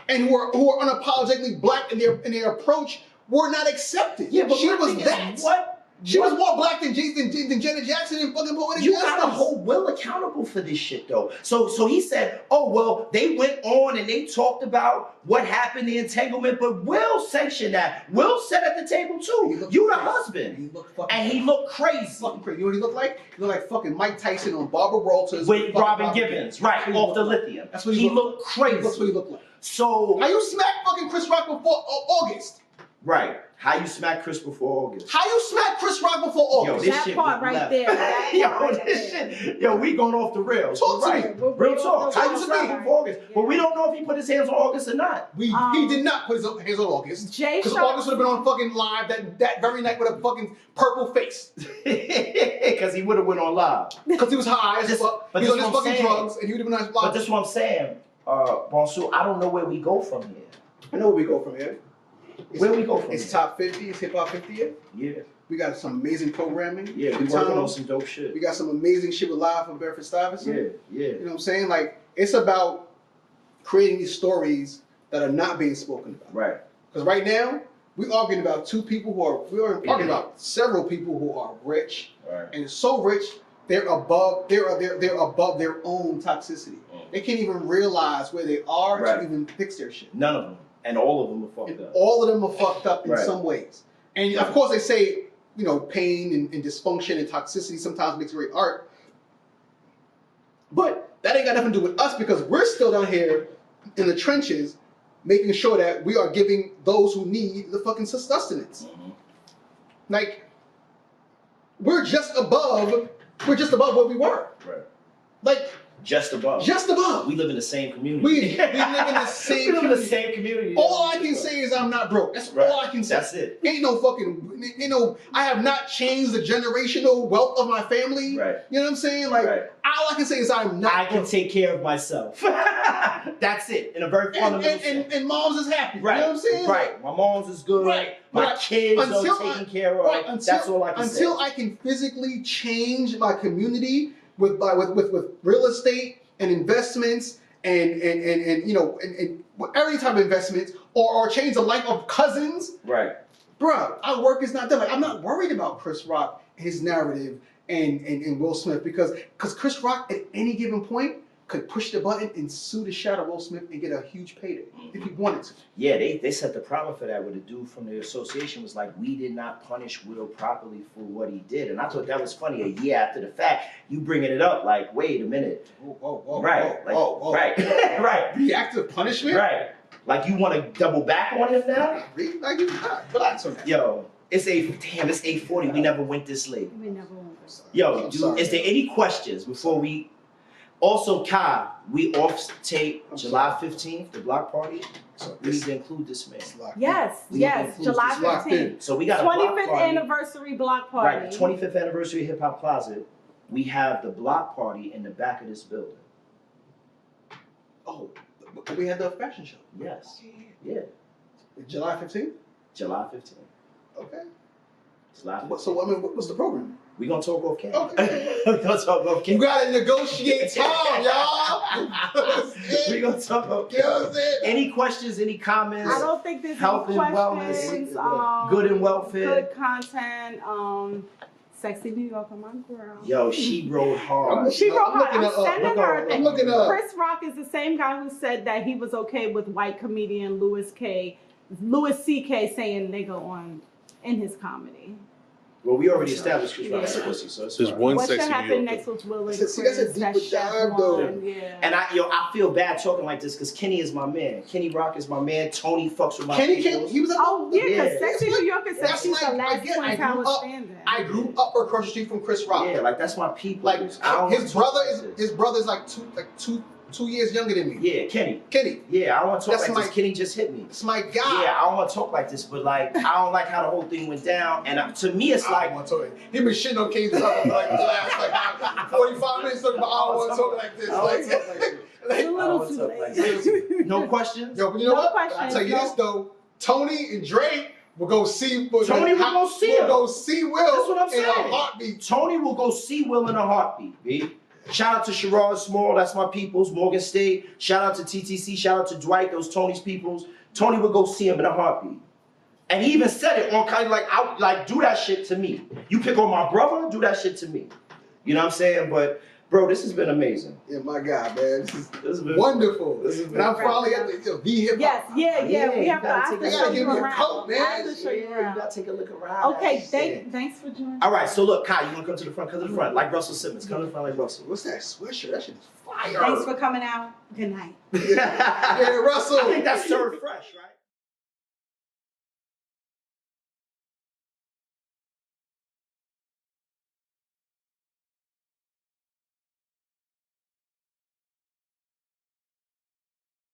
and who are unapologetically black in their approach were not accepted. Yeah, but she my was thing that. is, what? She was more black than Janet Jackson and fucking Poetic You Justice. got to hold Will accountable for this shit, though. So he said, oh, well, they went on and they talked about what happened, the entanglement, but Will sanctioned that. Will sat at the table, too. You the husband. He looked fucking And he looked crazy. fucking crazy. You know what he looked like? He looked like fucking Mike Tyson on Barbara Walters. With Robin Gibbons, right, off the lithium. That's what he looked crazy. That's what he looked like. So, How you smack fucking Chris Rock before August? right, how you smack Chris before August? How you smack Chris Rock before Yo, August? this That shit part went right left. there, that Yo, part right this there. shit. Yo, we going off the rails. Talk to me. Right. We'll Real go talk. off the How you rails. smack him for August? But we don't know if he put his hands on August or not. He did not put his hands on August. Jay Because Sharp- August would have been on fucking live that very night with a fucking purple face. Because he would have went on live. Because he was high as This- fuck. but He was on this his what I'm fucking saying. drugs and he would have been on his But live. this is what I'm saying, Bonsu, I don't know where we go from here. I know where we go from here. Where we go from It's here? top 50. It's hip hop 50 yet. Yeah. We got some amazing programming. Yeah, we Good working on times. some dope shit. We got some amazing shit with live from Bedford Stuyvesant. Yeah, yeah. You know what I'm saying? Like, it's about creating these stories that are not being spoken about. Right. Because right now, we're arguing about arguing about several people who are rich Right. and so rich they're above their own toxicity. They can't even realize where they are Right. to even fix their shit. None of them. And all of them are fucked And up. all of them are fucked up in Right. some ways. And of course, they say pain and dysfunction and toxicity sometimes makes great art. But that ain't got nothing to do with us because we're still down here in the trenches making sure that we are giving those who need the fucking sustenance. Mhm. Like, we're just above where we were. Right. Like, Just above. just above. We live in the same community. We live in the same We live in the community. same community. All I can say is I'm not broke. That's Right. all I can say. That's it. Ain't no I have not changed the generational wealth of my family. Right. You know what I'm saying? Like, Right. all I can say is I'm not I can broke. take care of myself. That's it. In a very fundamental sense. And mom's is happy. Right. You know what I'm saying? Right. My mom's is good. Right. My But kids until are taken care of. Right, That's all I can say. Until I can physically change my community with real estate and investments and every type of investments or change the life of cousins, Right. bruh, our work is not done. Like, I'm not worried about Chris Rock, his narrative, and Will Smith because Chris Rock at any given point could push the button and sue the shit out of Will Smith and get a huge payday if he wanted to. Yeah, they set the problem for that with the dude from the association was like, we did not punish Will properly for what he did. And I thought that was funny. A year after the fact, you bringing it up like, wait a minute. Right. Right. Reactive punishment? Right. Like you want to double back on him now? Like, relax on that. Yo, it's 8:40. We never went this late. We never went there. Yo, I'm sorry. is there any questions before we? Also, Kai, we off tape July 15th, the block party. So We need it's to include this man. locked in. Yes, We yes, include July this locked in. 15th. So we got a block 25th party. anniversary block party. Right, 25th anniversary Hip Hop Closet. We have the block party in the back of this building. Oh, we had the fashion show. Yes. Yeah. July 15th? July 15th. Okay. July 15th. So, I mean, what's the program? We gonna talk off camera. Okay. We gonna talk off You camera. gotta negotiate time, y'all. We gonna talk off You know camera. what I'm saying? Any questions? Any comments? I don't think there's Health any and wellness, questions. good and welfare. Good content. Sexy New Yorker, my girl. Yo, she rode hard. She wrote I'm her. looking I'm her up. sending Look her a up. thing. I'm looking up. Chris Rock is the same guy who said that he was okay with white comedian Louis C.K. saying nigga in his comedy. Well, we already established Chris Rock is a Yeah. pussy, so it's There's fine. one What should sexy New happen Yorker. next with Will and See, that's a Chris? deeper Chef dive, though. One, yeah. And I feel bad talking like this because Kenny is my man. Kenny Rock is my man. Tony fucks with my Kenny people. came, he was at Oh yeah, because Yeah. Sexy New Yorker said That's she's like- the last again, Twin I grew Towers up- standing. I grew up across the street from Chris Rock. Yeah, like that's my people. Like I don't his wanna brother talk is like this. like two years younger than me. Yeah, Kenny. Kenny, Yeah, I don't want to talk That's like this. my- Kenny just hit me. it's my guy. Yeah, I don't want to talk like this, but like I don't like how the whole thing went down. And to me, it's I like don't want to talk. He been shitting on King's up for like the last like 45 minutes talking about I don't want to talk like this. I don't wanna talk like this. It's a I little don't too talk like late. this. No questions. Yo, but you know No what? questions, I'll tell you no. this though. Tony and Drake will go see. Tony will go see him. Will go see Will That's what I'm in a saying. heartbeat. Tony will go see Will in a heartbeat, B. Shout out to Sherrod Small, that's my peoples, Morgan State. Shout out to TTC, shout out to Dwight, those Tony's peoples. Tony will go see him in a heartbeat. And he even said it on kind of like, do that shit to me. You pick on my brother, do that shit to me. You know what I'm saying? But, bro, this has been amazing. Yeah, my God, man, this is This has been wonderful. This has And been I'm finally at the be hip hop. Yes, yeah. Yeah, We have to. you I gotta have take to a- show you gotta you give me a around. coat, man. I have to show you You around. gotta take a look around. Okay, Yeah. thanks for joining. All right, so look, Kai, you wanna come to the front? Come to the front, like Russell Simmons. Come to the front like Russell. What's that swisher? That shit is fire. Thanks for coming out. Good night. Yeah, Russell. I think that's served fresh, right?